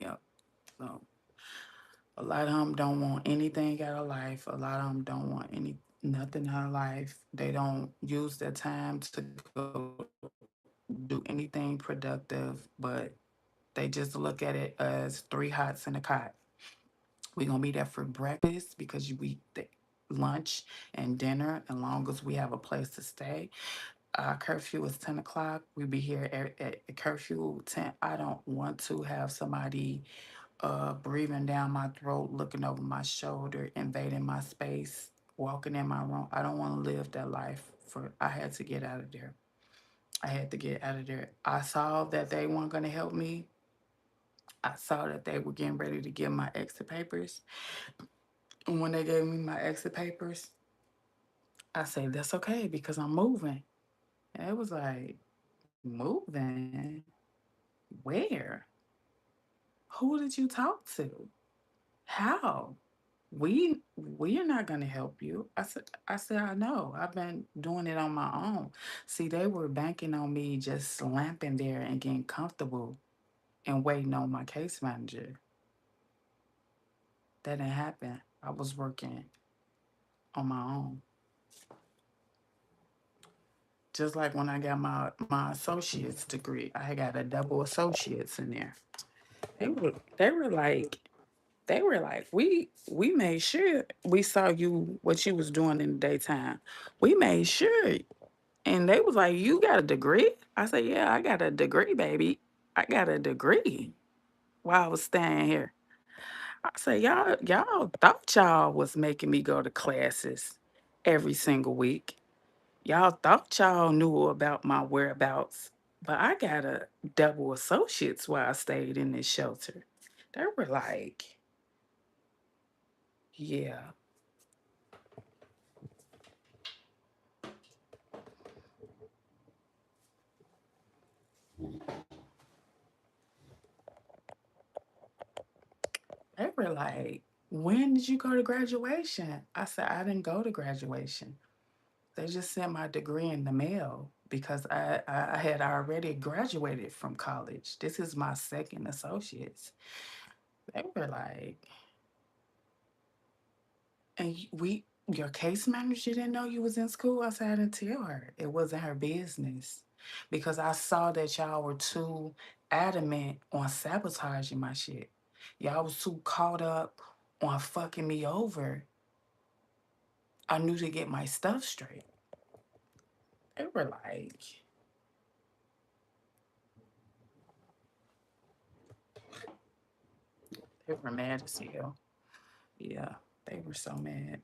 Yep. So a lot of them don't want anything out of life. A lot of them don't want nothing out of life. They don't use their time to go do anything productive, but they just look at it as three hots and a cot. We're gonna be there for breakfast because you eat the lunch and dinner, as long as we have a place to stay. Our curfew is 10 o'clock. We be here at curfew 10. I don't want to have somebody breathing down my throat, looking over my shoulder, invading my space, walking in my room. I don't want to live that life. I had to get out of there. I had to get out of there. I saw that they weren't going to help me. I saw that they were getting ready to give my exit papers. And when they gave me my exit papers, I said, that's okay because I'm moving. And it was like, moving? Where? Who did you talk to? How? We're not gonna help you. I said, I know. I've been doing it on my own. See, they were banking on me just slamping there and getting comfortable and waiting on my case manager. That didn't happen. I was working on my own. Just like when I got my associate's degree, I got a double associate's in there. They were they were like we made sure we saw you what you was doing in the daytime. We made sure. And they was like, you got a degree? I said, yeah, I got a degree, baby. I got a degree while I was staying here. I said, y'all thought y'all was making me go to classes every single week. Y'all thought y'all knew about my whereabouts. But I got a double associates while I stayed in this shelter. They were like, yeah. They were like, when did you go to graduation? I said, I didn't go to graduation. They just sent my degree in the mail because I had already graduated from college. This is my second associate's. They were like, and your case manager didn't know you was in school? I said, I didn't tell her. It wasn't her business because I saw that y'all were too adamant on sabotaging my shit. Y'all was too caught up on fucking me over. I knew to get my stuff straight. They were like, they were mad as hell. Yeah, they were so mad.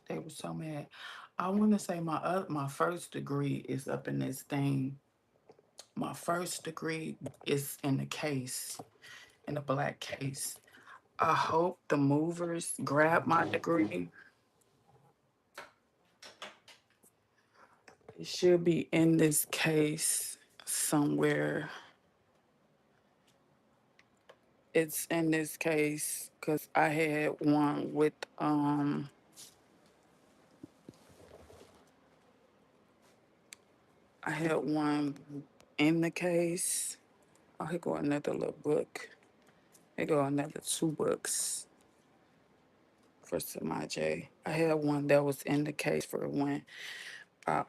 They were so mad. I want to say my first degree is up in this thing. My first degree is in the case, in a black case. I hope the movers grab my degree. It should be in this case somewhere. It's in this case because I had one with I had one in the case. Oh, here go another little book. Here go another 2 books for Samaje. I had one that was in the case for when I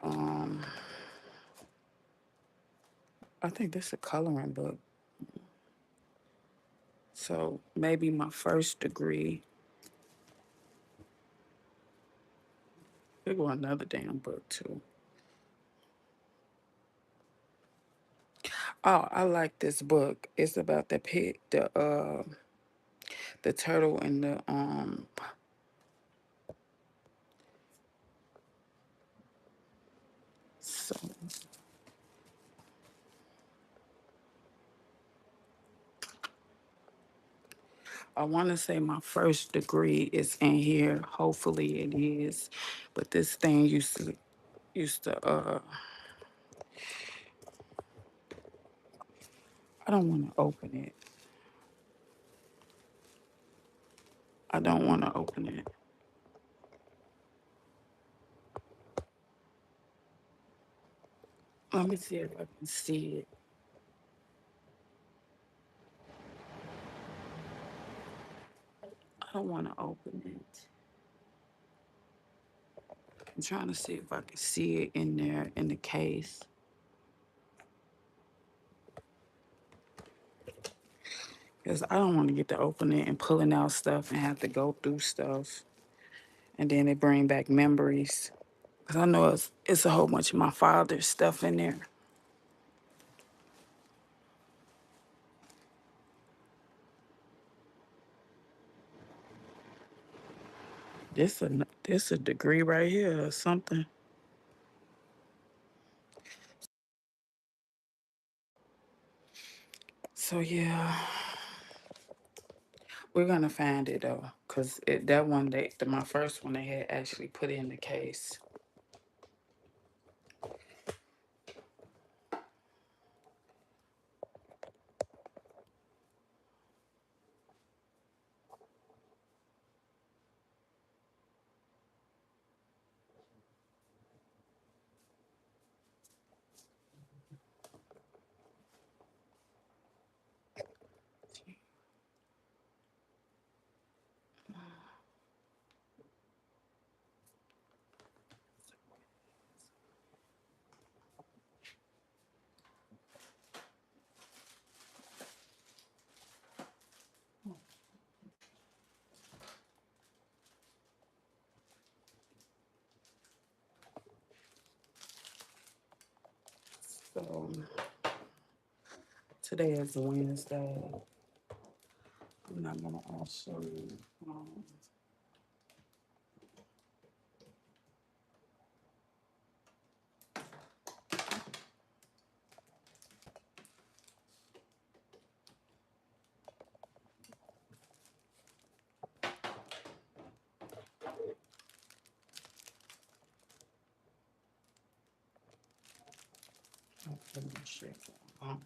I think this is a coloring book. So maybe my first degree. Here go another damn book too. Oh, I like this book. It's about the pit, the turtle and the so I want to say my first degree is in here. Hopefully it is. But this thing used to I don't want to open it. I don't want to open it. Let me see if I can see it. I don't want to open it. I'm trying to see if I can see it in there in the case. Because I don't want to get to open it and pulling out stuff and have to go through stuff. And then it bring back memories. Because I know it's a whole bunch of my father's stuff in there. This a degree right here or something. So yeah, we're gonna find it though, cause that one my first one they had actually put in the case. So today is Wednesday. I'm not gonna also. Um, put my shit on.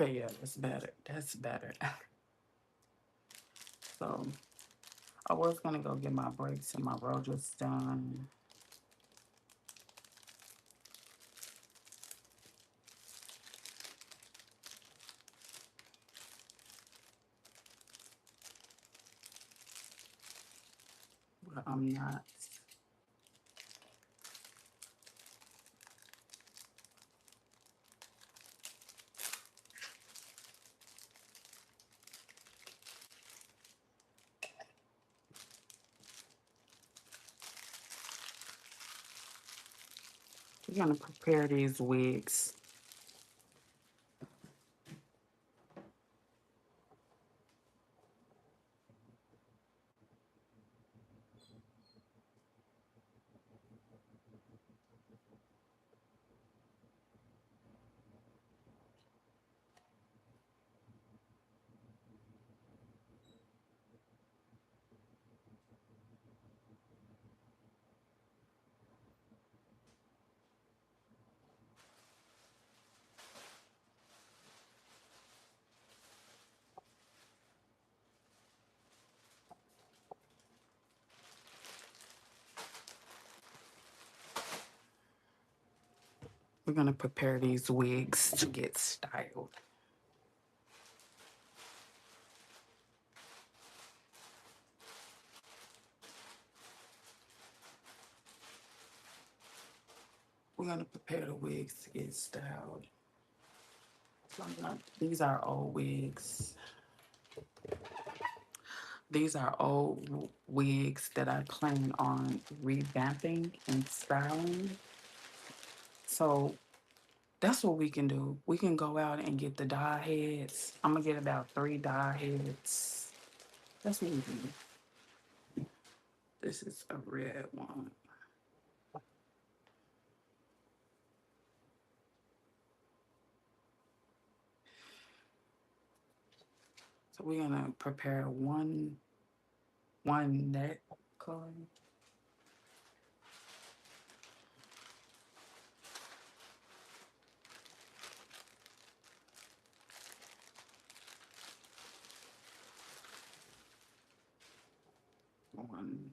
Okay, yeah, that's better. That's better. So I was gonna go get my brakes and my rotors done. But I'm not. We're gonna prepare these wigs. We're gonna prepare these wigs to get styled. We're gonna prepare the wigs to get styled. These are old wigs. These are old wigs that I plan on revamping and styling. So that's what we can do. We can go out and get the dye heads. I'm gonna get about 3 dye heads. That's what we can do. This is a red one. So we're gonna prepare one neck color. One,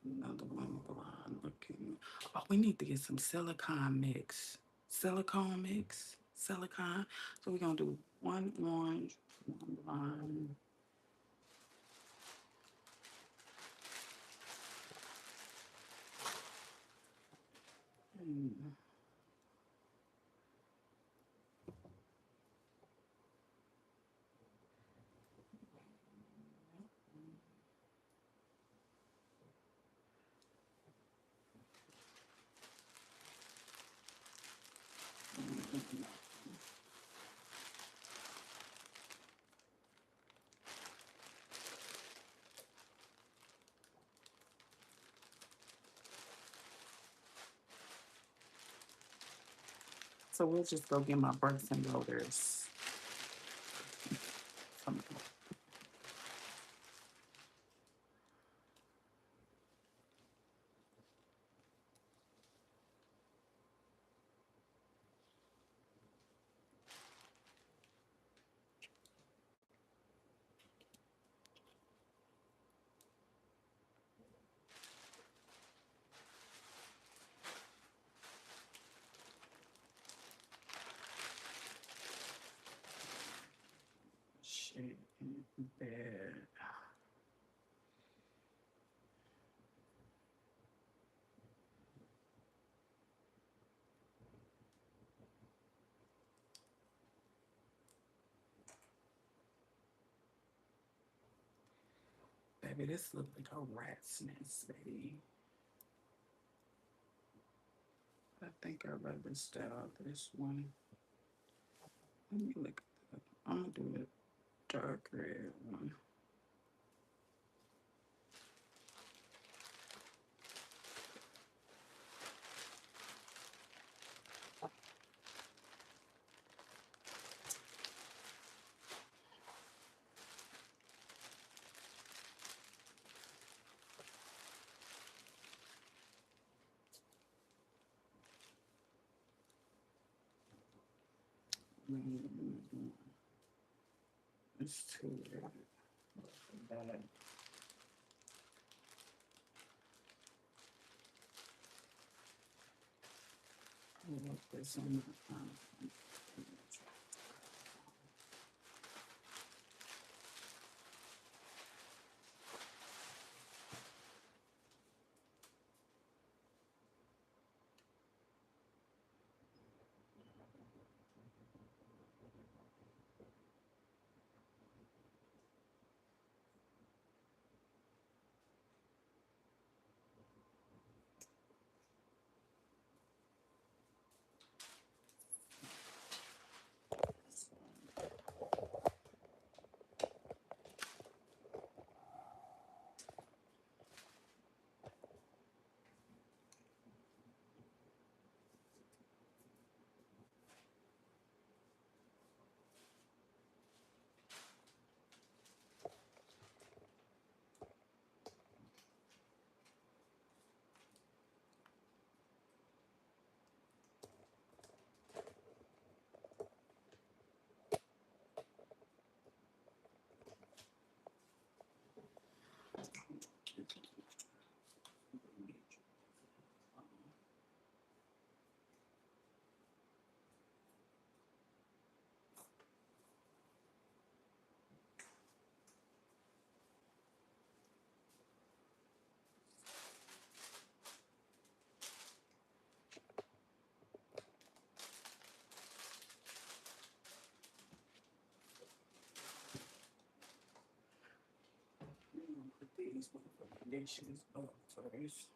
another one blonde looking. Oh, we need to get some silicone mix. Silicone mix. Silicone. So we're gonna do one orange, one blonde. Hmm. So we'll just go get my brakes and rotors. Shit in bed. Baby, this look like a rat's nest, baby. I think I'd rather style this one. Let me look at that. I'm gonna do the dark red one. It's too red. Bad. I love this one. dishes up first.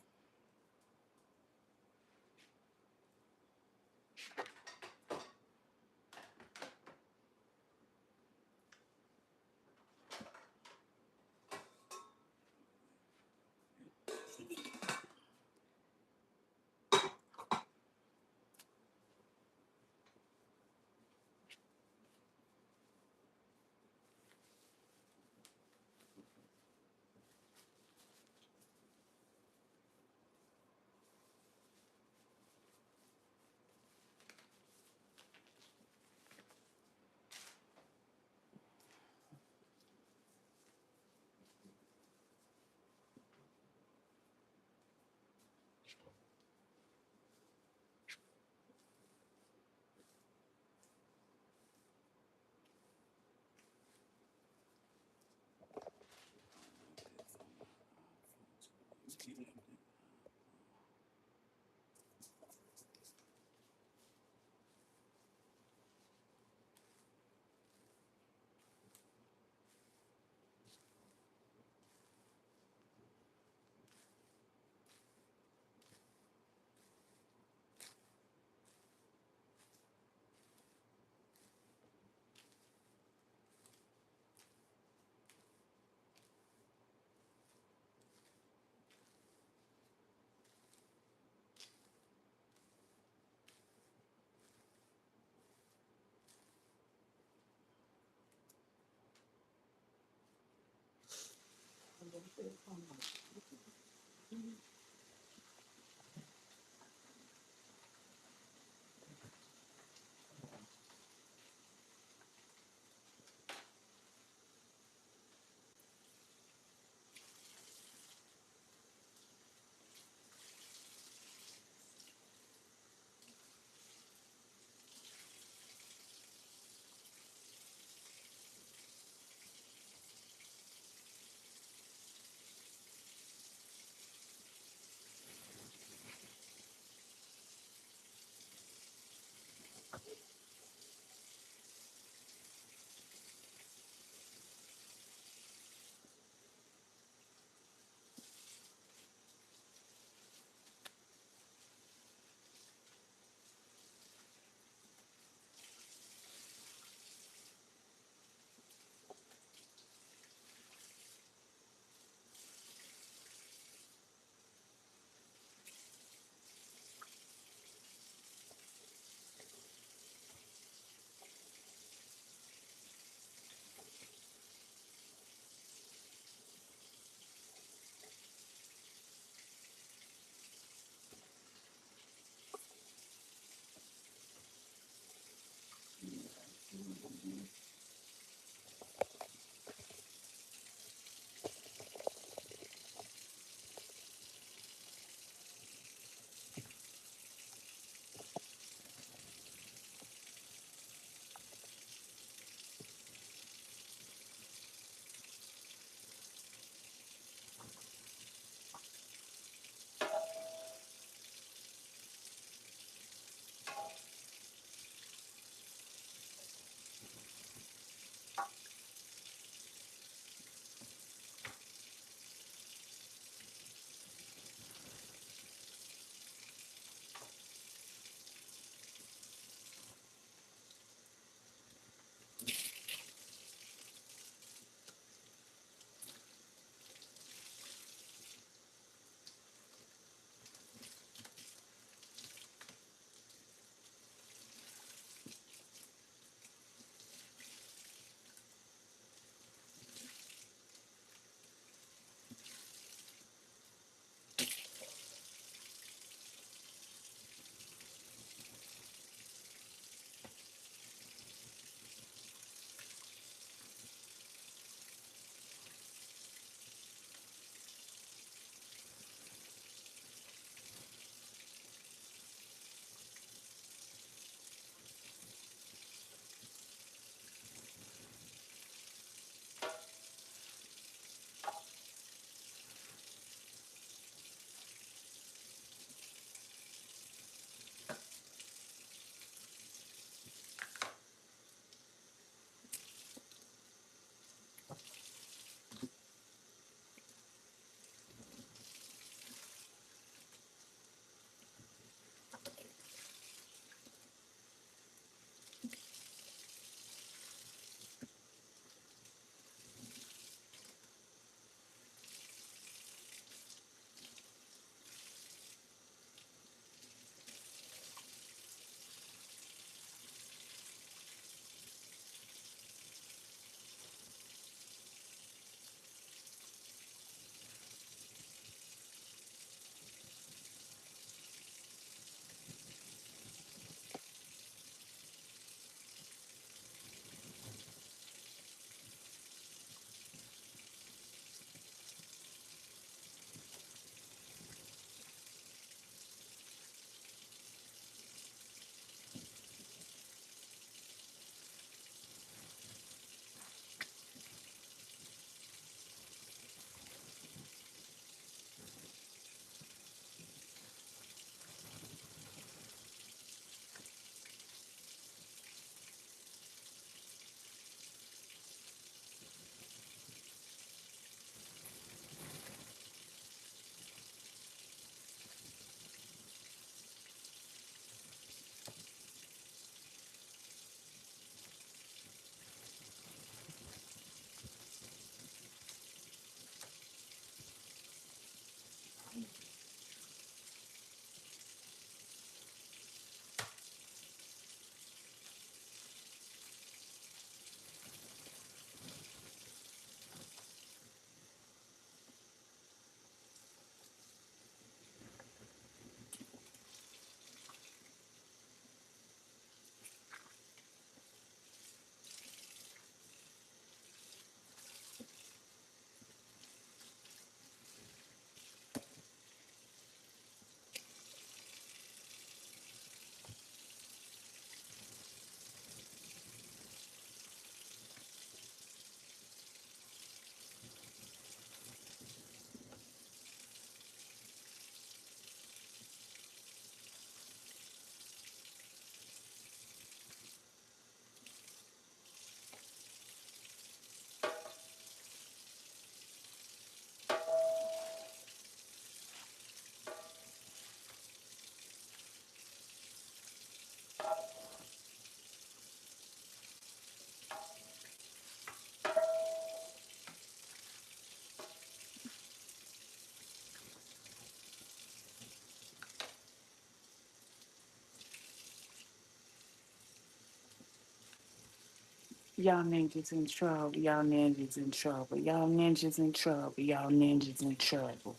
Y'all ninjas in trouble. Y'all ninjas in trouble. Y'all ninjas in trouble. Y'all ninjas in trouble.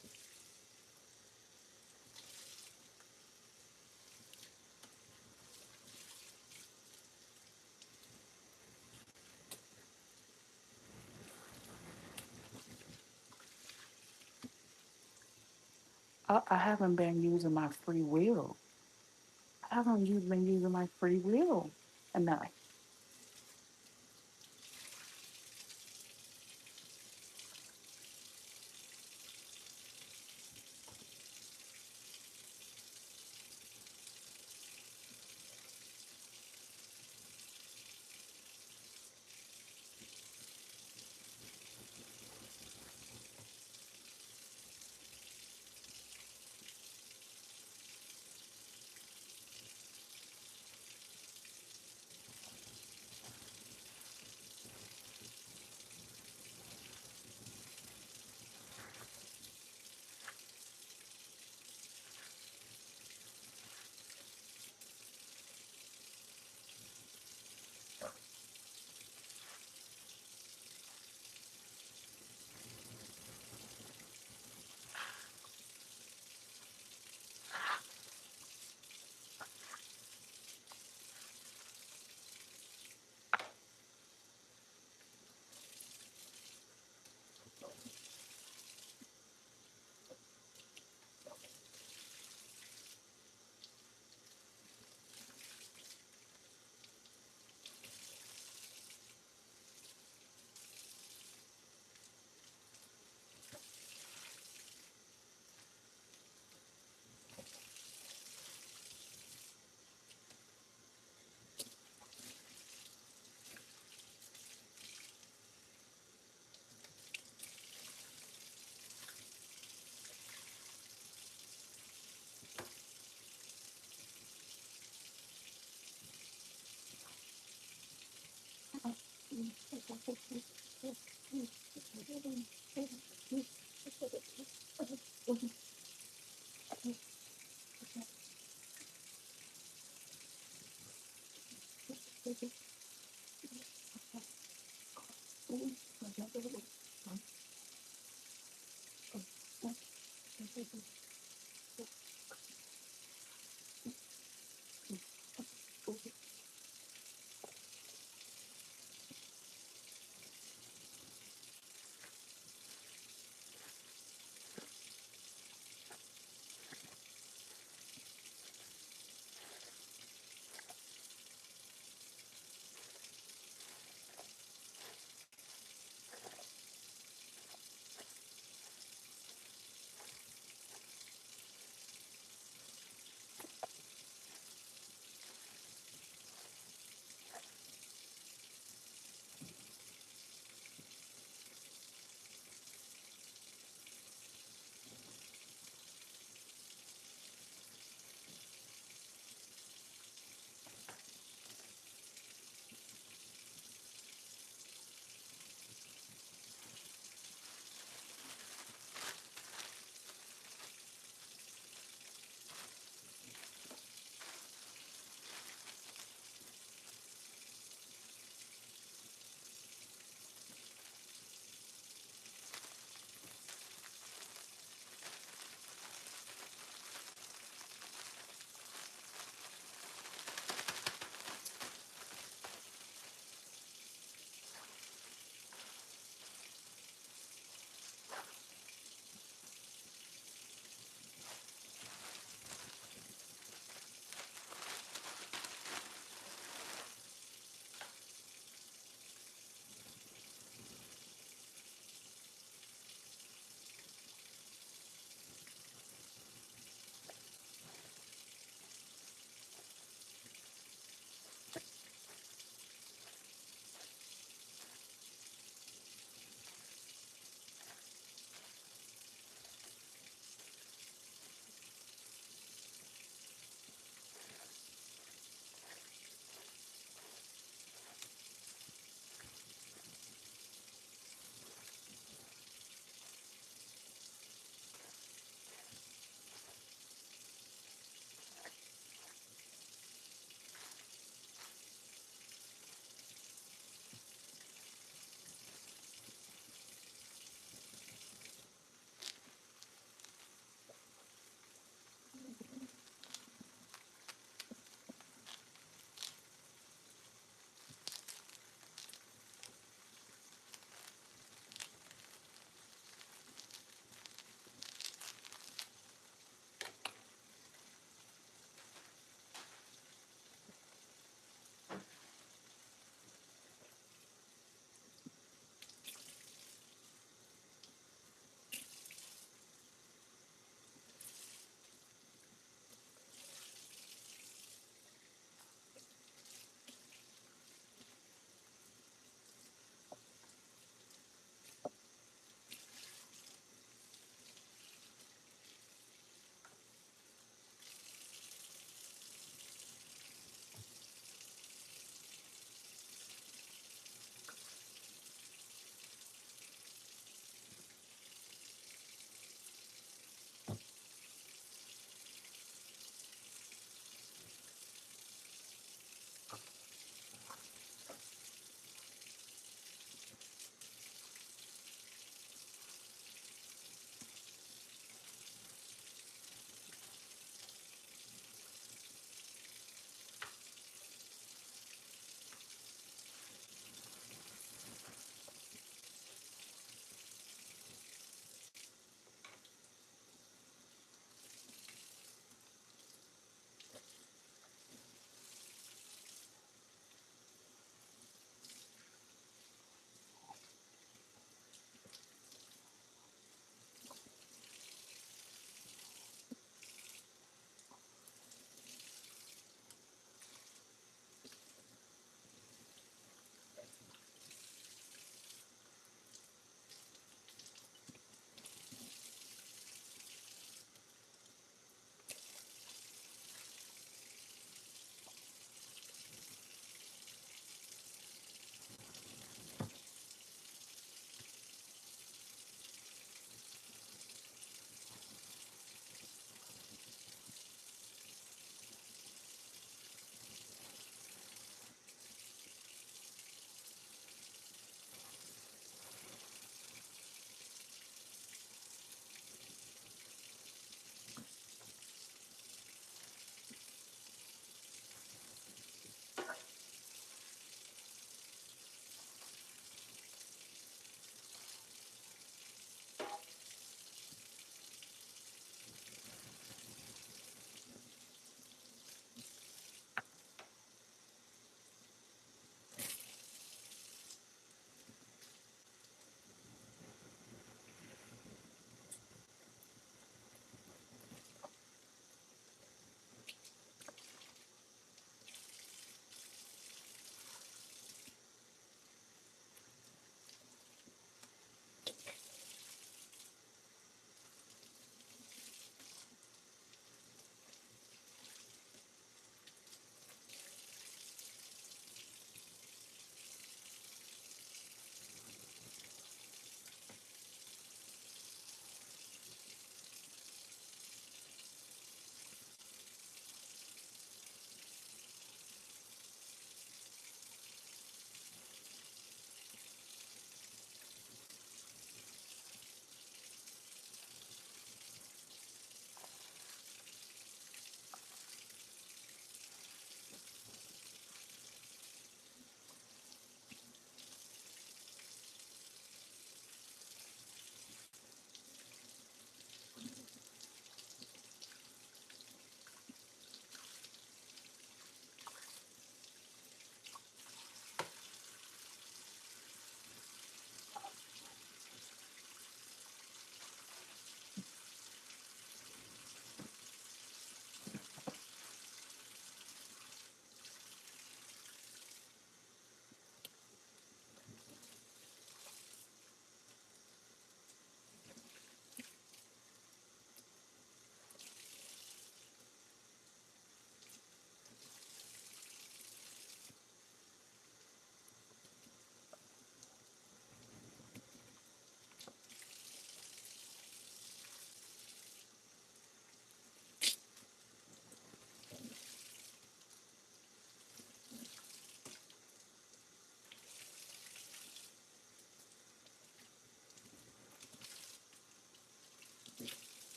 I haven't been using my free will. I haven't been using my free will enough.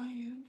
am.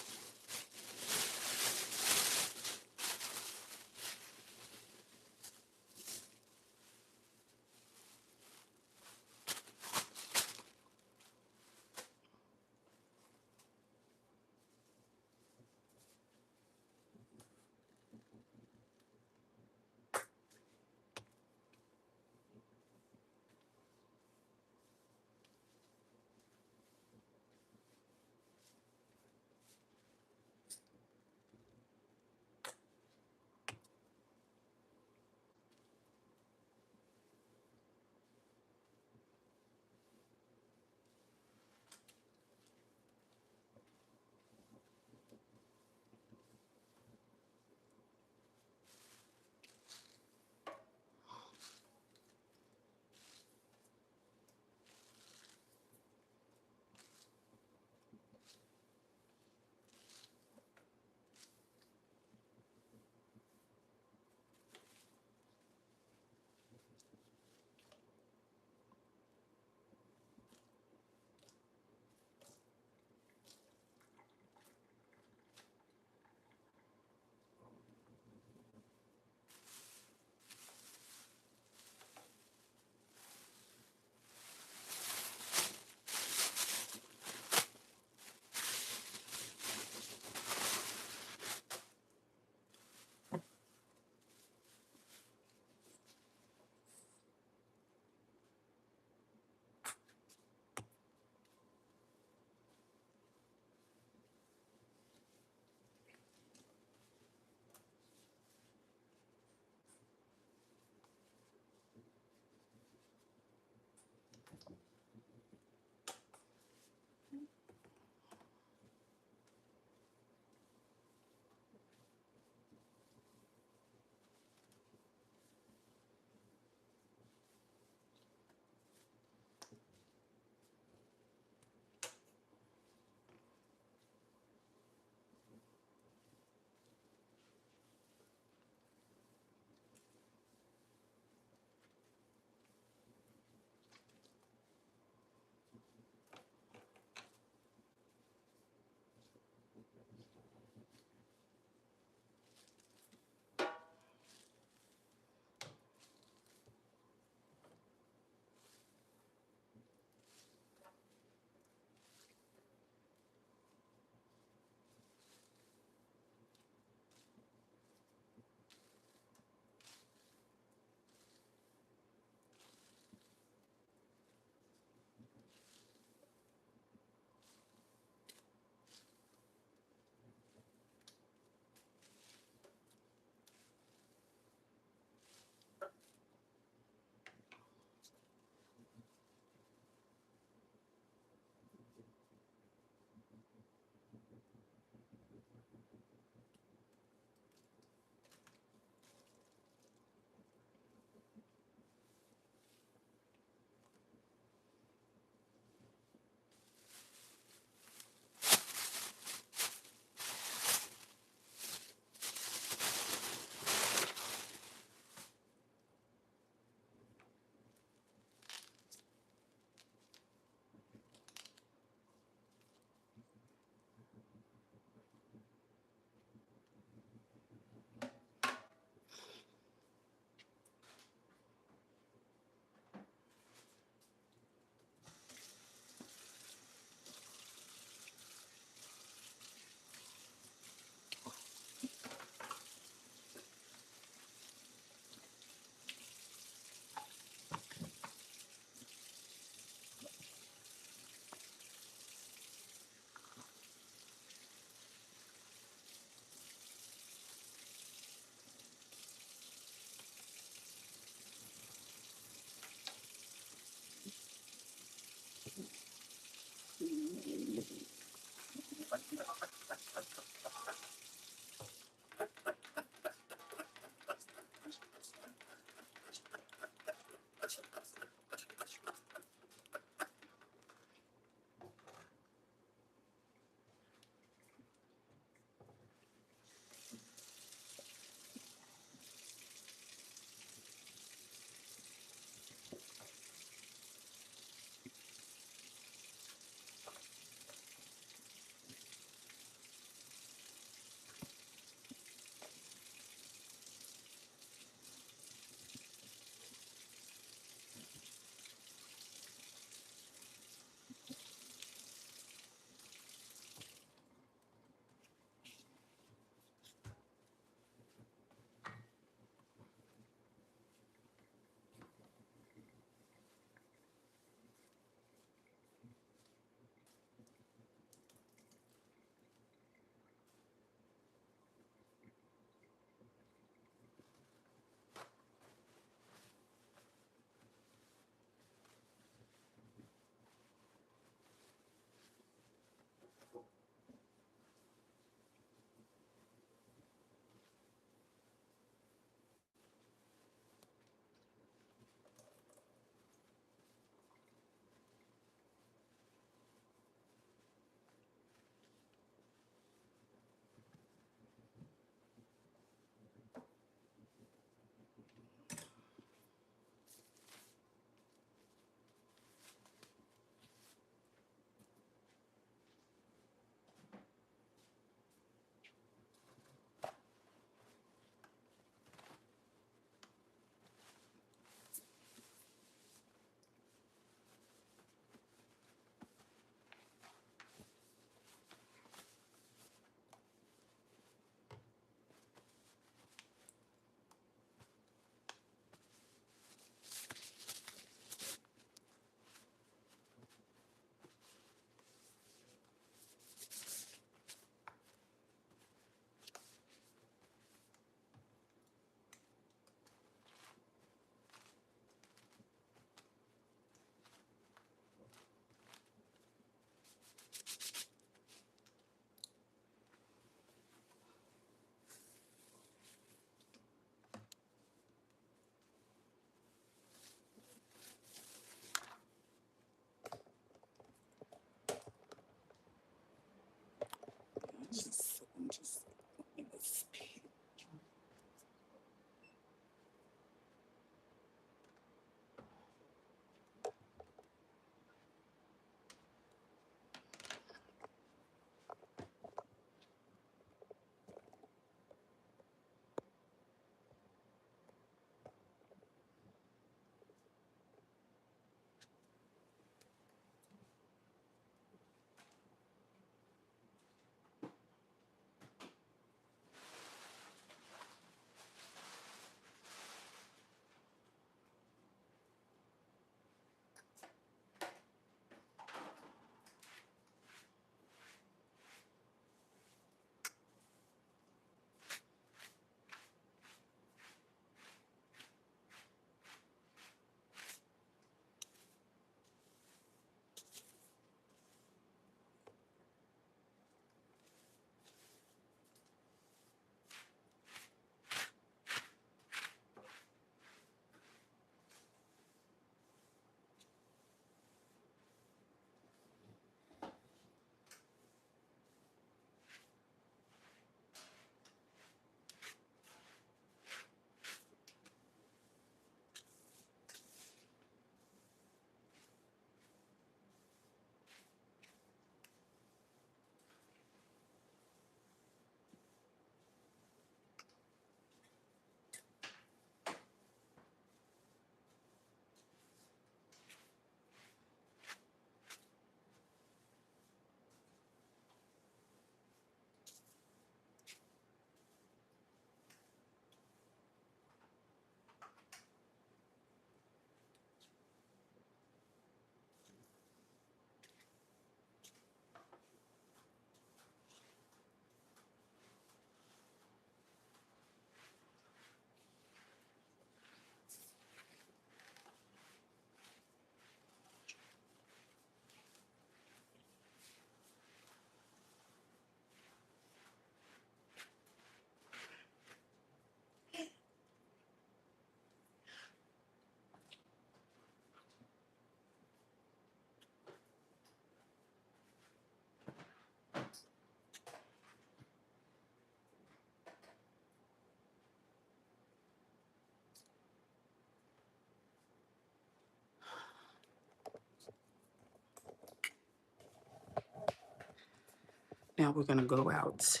Now we're going to go out.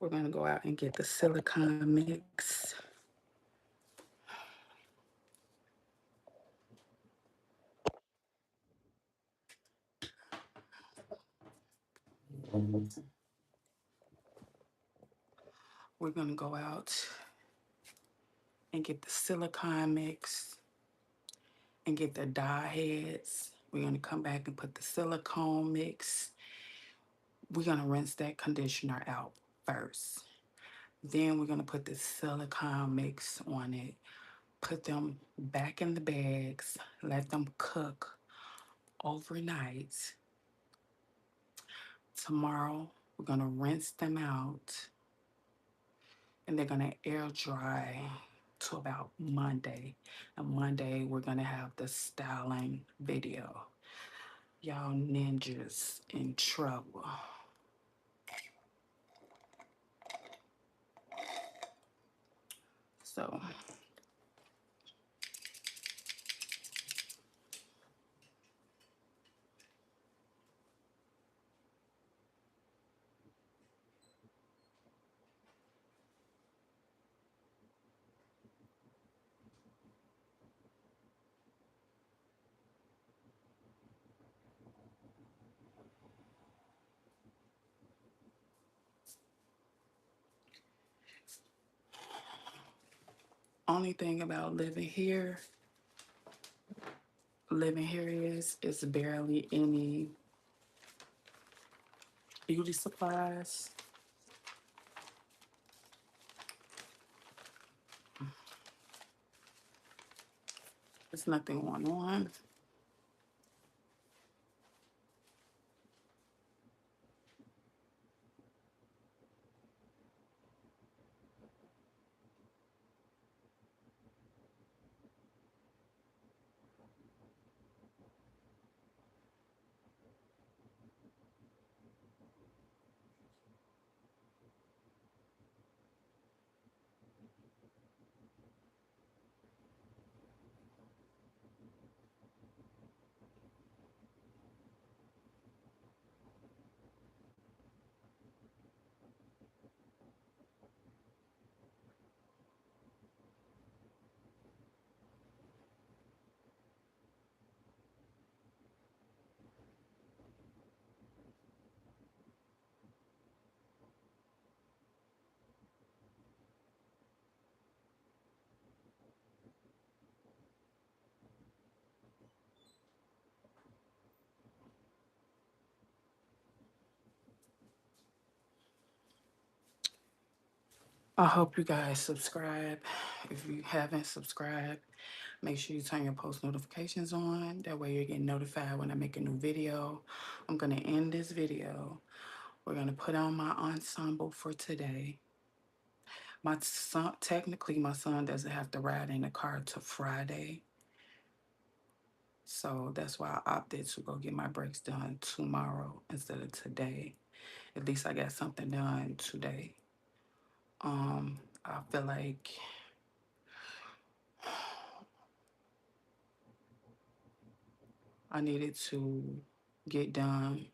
We're going to go out and get the silicone mix. We're going to go out and get the silicone mix and get the dye heads. We're going to come back and put the silicone mix. We're going to rinse that conditioner out first. Then we're going to put the silicone mix on it. Put them back in the bags. Let them cook overnight. Tomorrow, we're going to rinse them out. And they're going to air dry to about Monday. And Monday, we're going to have the styling video. Y'all ninjas in trouble. So, only thing about living here is it's barely any beauty supplies. There's nothing going on. I hope you guys subscribe. If you haven't subscribed, make sure you turn your post notifications on. That way you're getting notified when I make a new video. I'm going to end this video. We're going to put on my ensemble for today. My son, technically, my son doesn't have to ride in the car till Friday. So that's why I opted to go get my brakes done tomorrow instead of today. At least I got something done today. I feel like I needed to get done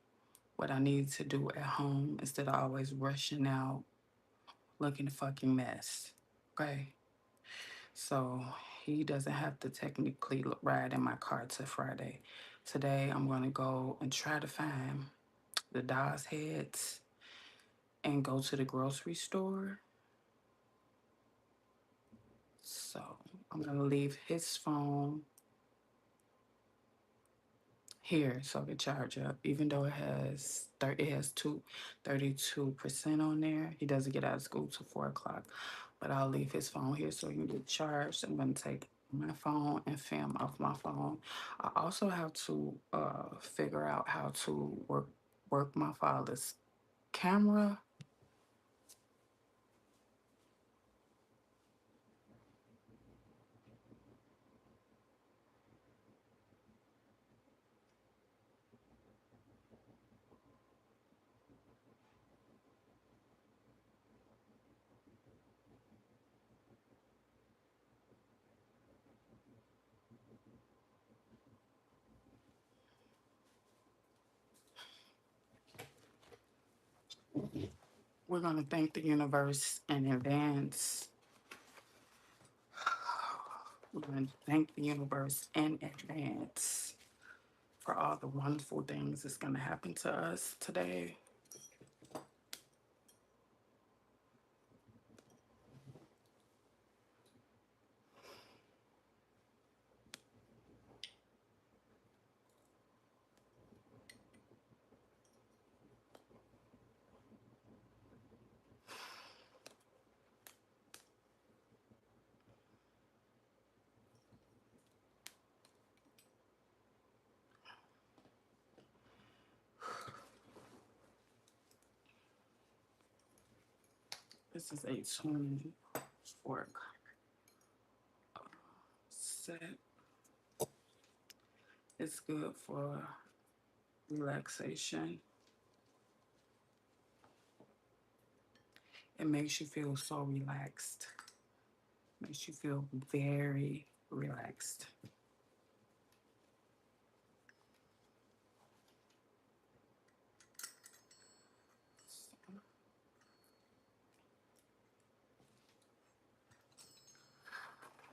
what I needed to do at home instead of always rushing out looking a fucking mess. Okay? So he doesn't have to technically ride in my car till Friday. Today I'm gonna go and try to find the Dawes heads and go to the grocery store. So I'm gonna leave his phone here so I can charge up. Even though it has 32% on there. He doesn't get out of school till 4 o'clock. But I'll leave his phone here so he can get charged. I'm gonna take my phone and film off my phone. I also have to figure out how to work my father's camera. We're going to thank the universe in advance. We're going to thank the universe in advance for all the wonderful things that's going to happen to us today. This is a 20 fork set. It's good for relaxation. It makes you feel so relaxed. Makes you feel very relaxed.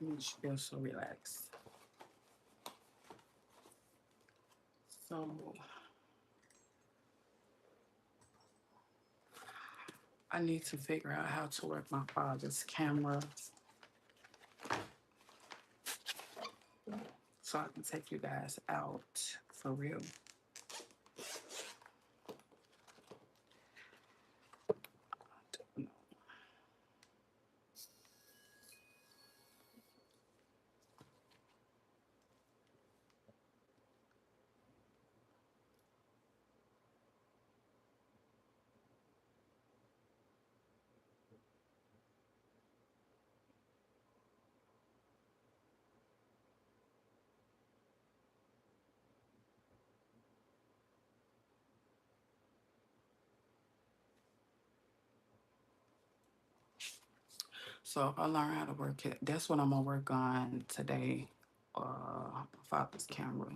Makes you feel so relaxed. So I need to figure out how to work my father's camera so I can take you guys out for real. So if I learn how to work it, that's what I'm gonna work on today. My father's camera.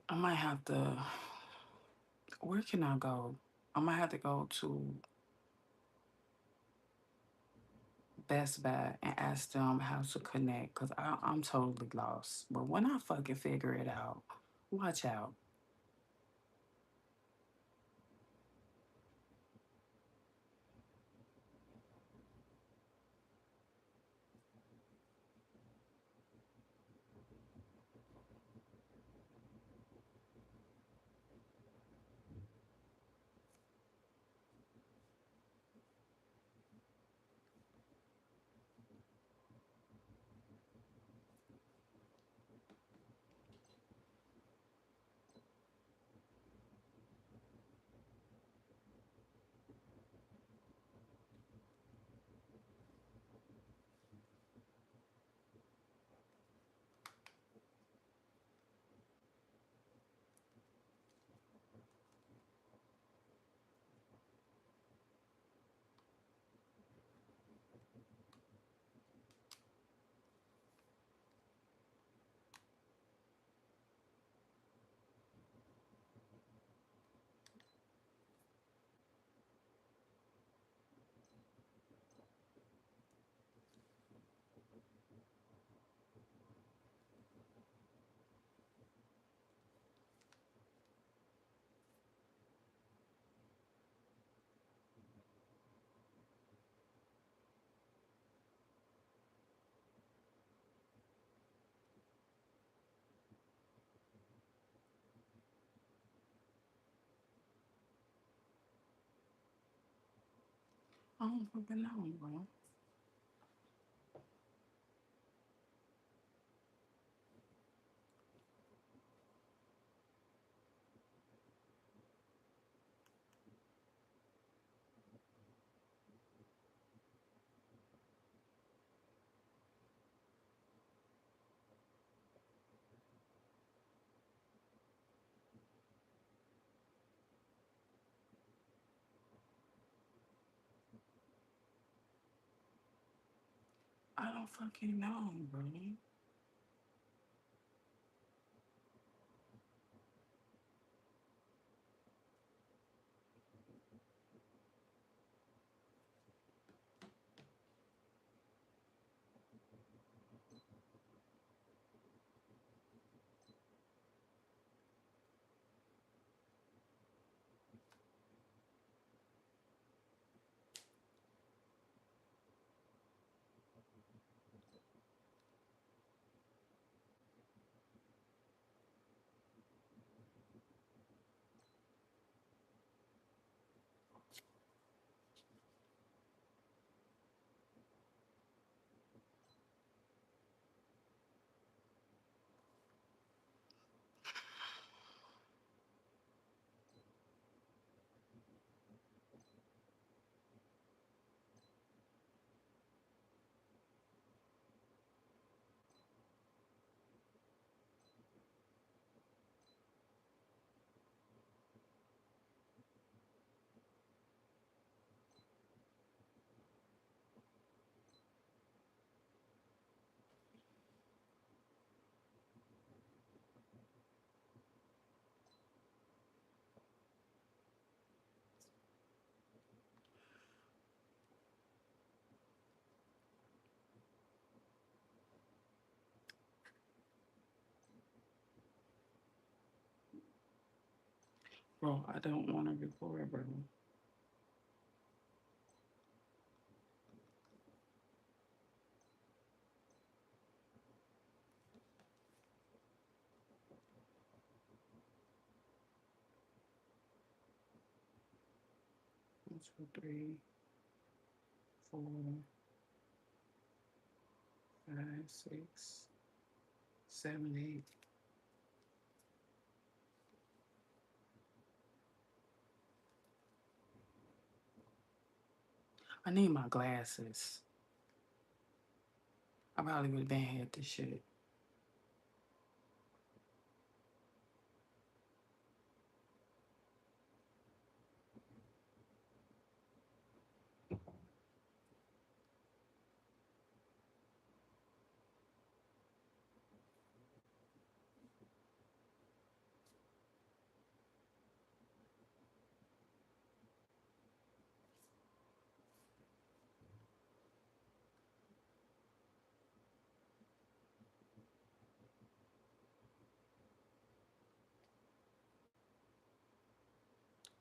I might have to. Where can I go? I might have to go to Best Buy and ask them how to connect because I'm totally lost. But when I fucking figure it out, watch out. I don't fucking know, bro. I don't fucking know, bro. Bro, I don't want to record, bro. 1, 2, 3, 4, 5, 6, 7, 8. I need my glasses. I probably would have been had this shit.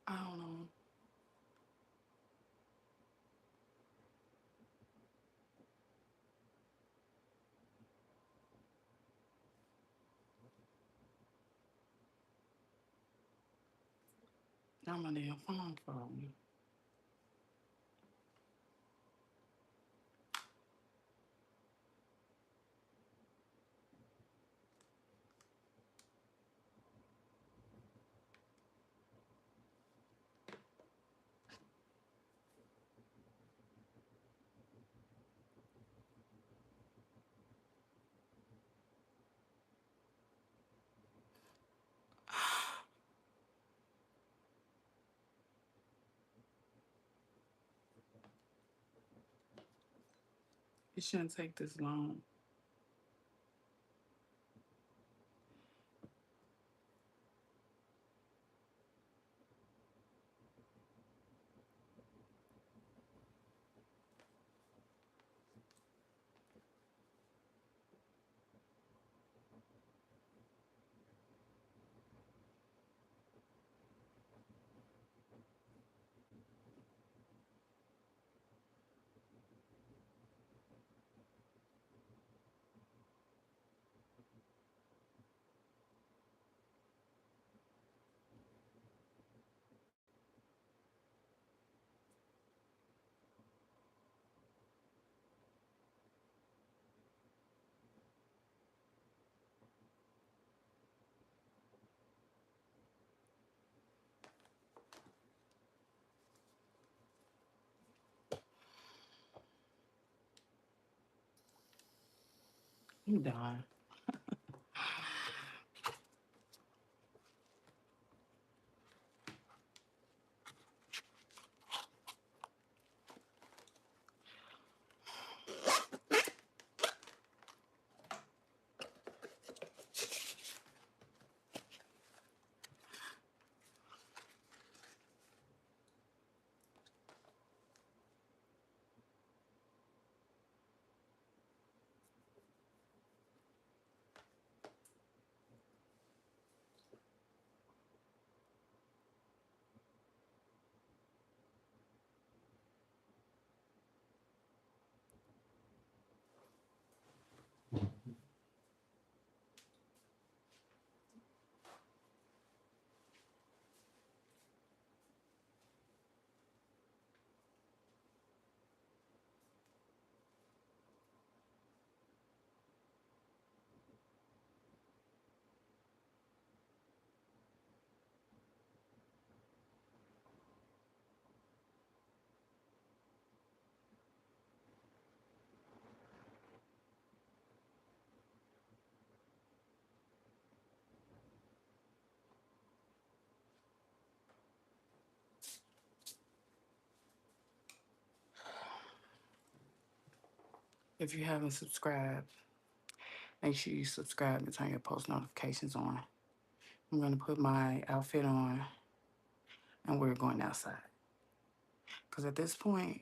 I don't know. Now my damn phone for me. It shouldn't take this long. I'm done. If you haven't subscribed, make sure you subscribe and turn your post notifications on. I'm gonna put my outfit on and we're going outside. Cause at this point,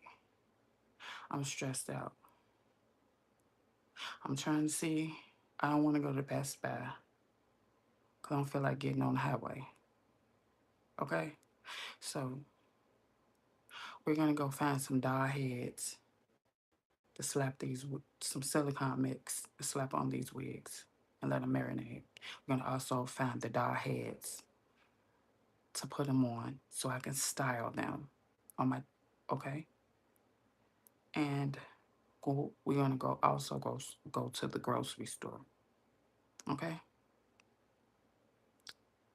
I'm stressed out. I'm trying to see. I don't want to go to Best Buy because I don't feel like getting on the highway. Okay, so we're gonna go find some doll heads to slap these with some silicone mix to slap on these wigs and let them marinate. We're gonna also find the doll heads to put them on so I can style them on my. Okay, and we're gonna go to the grocery store. Okay,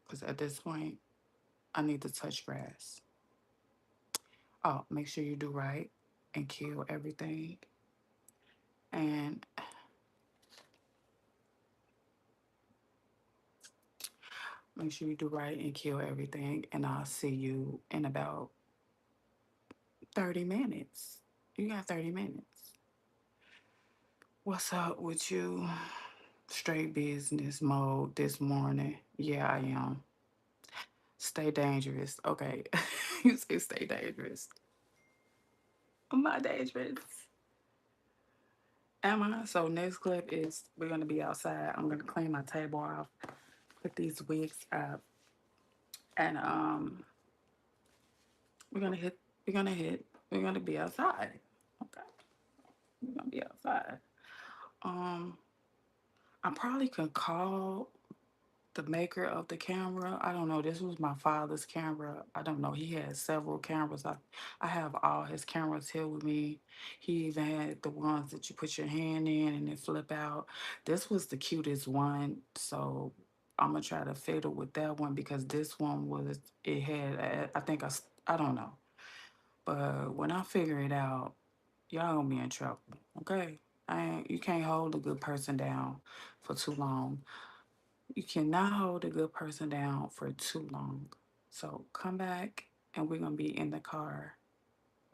because at this point I need to touch grass. Oh, make sure you do right and kill everything. And make sure you do right and kill everything. And I'll see you in about 30 minutes. You got 30 minutes. What's up with you? Straight business mode this morning. Yeah, I am. Stay dangerous. Okay. You say stay dangerous. Am I dangerous? Am I? So next clip is we're gonna be outside. I'm gonna clean my table off, put these wigs up, and we're gonna hit. We're gonna hit. We're gonna be outside. Okay, we're gonna be outside. Um, I probably could call the maker of the camera. I don't know. This was my father's camera. I don't know. He had several cameras. I have all his cameras here with me. He even had the ones that you put your hand in and it flip out. This was the cutest one. So I'm gonna try to fiddle with that one because this one was. It had. I think I don't know. But when I figure it out, y'all gonna be in trouble. Okay. You can't hold a good person down for too long. You cannot hold a good person down for too long. So come back and we're gonna be in the car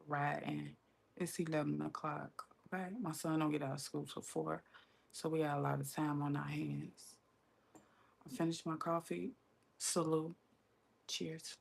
riding. It's 11 o'clock. Okay. My son don't get out of school till 4. So we got a lot of time on our hands. I finished my coffee. Salute. Cheers.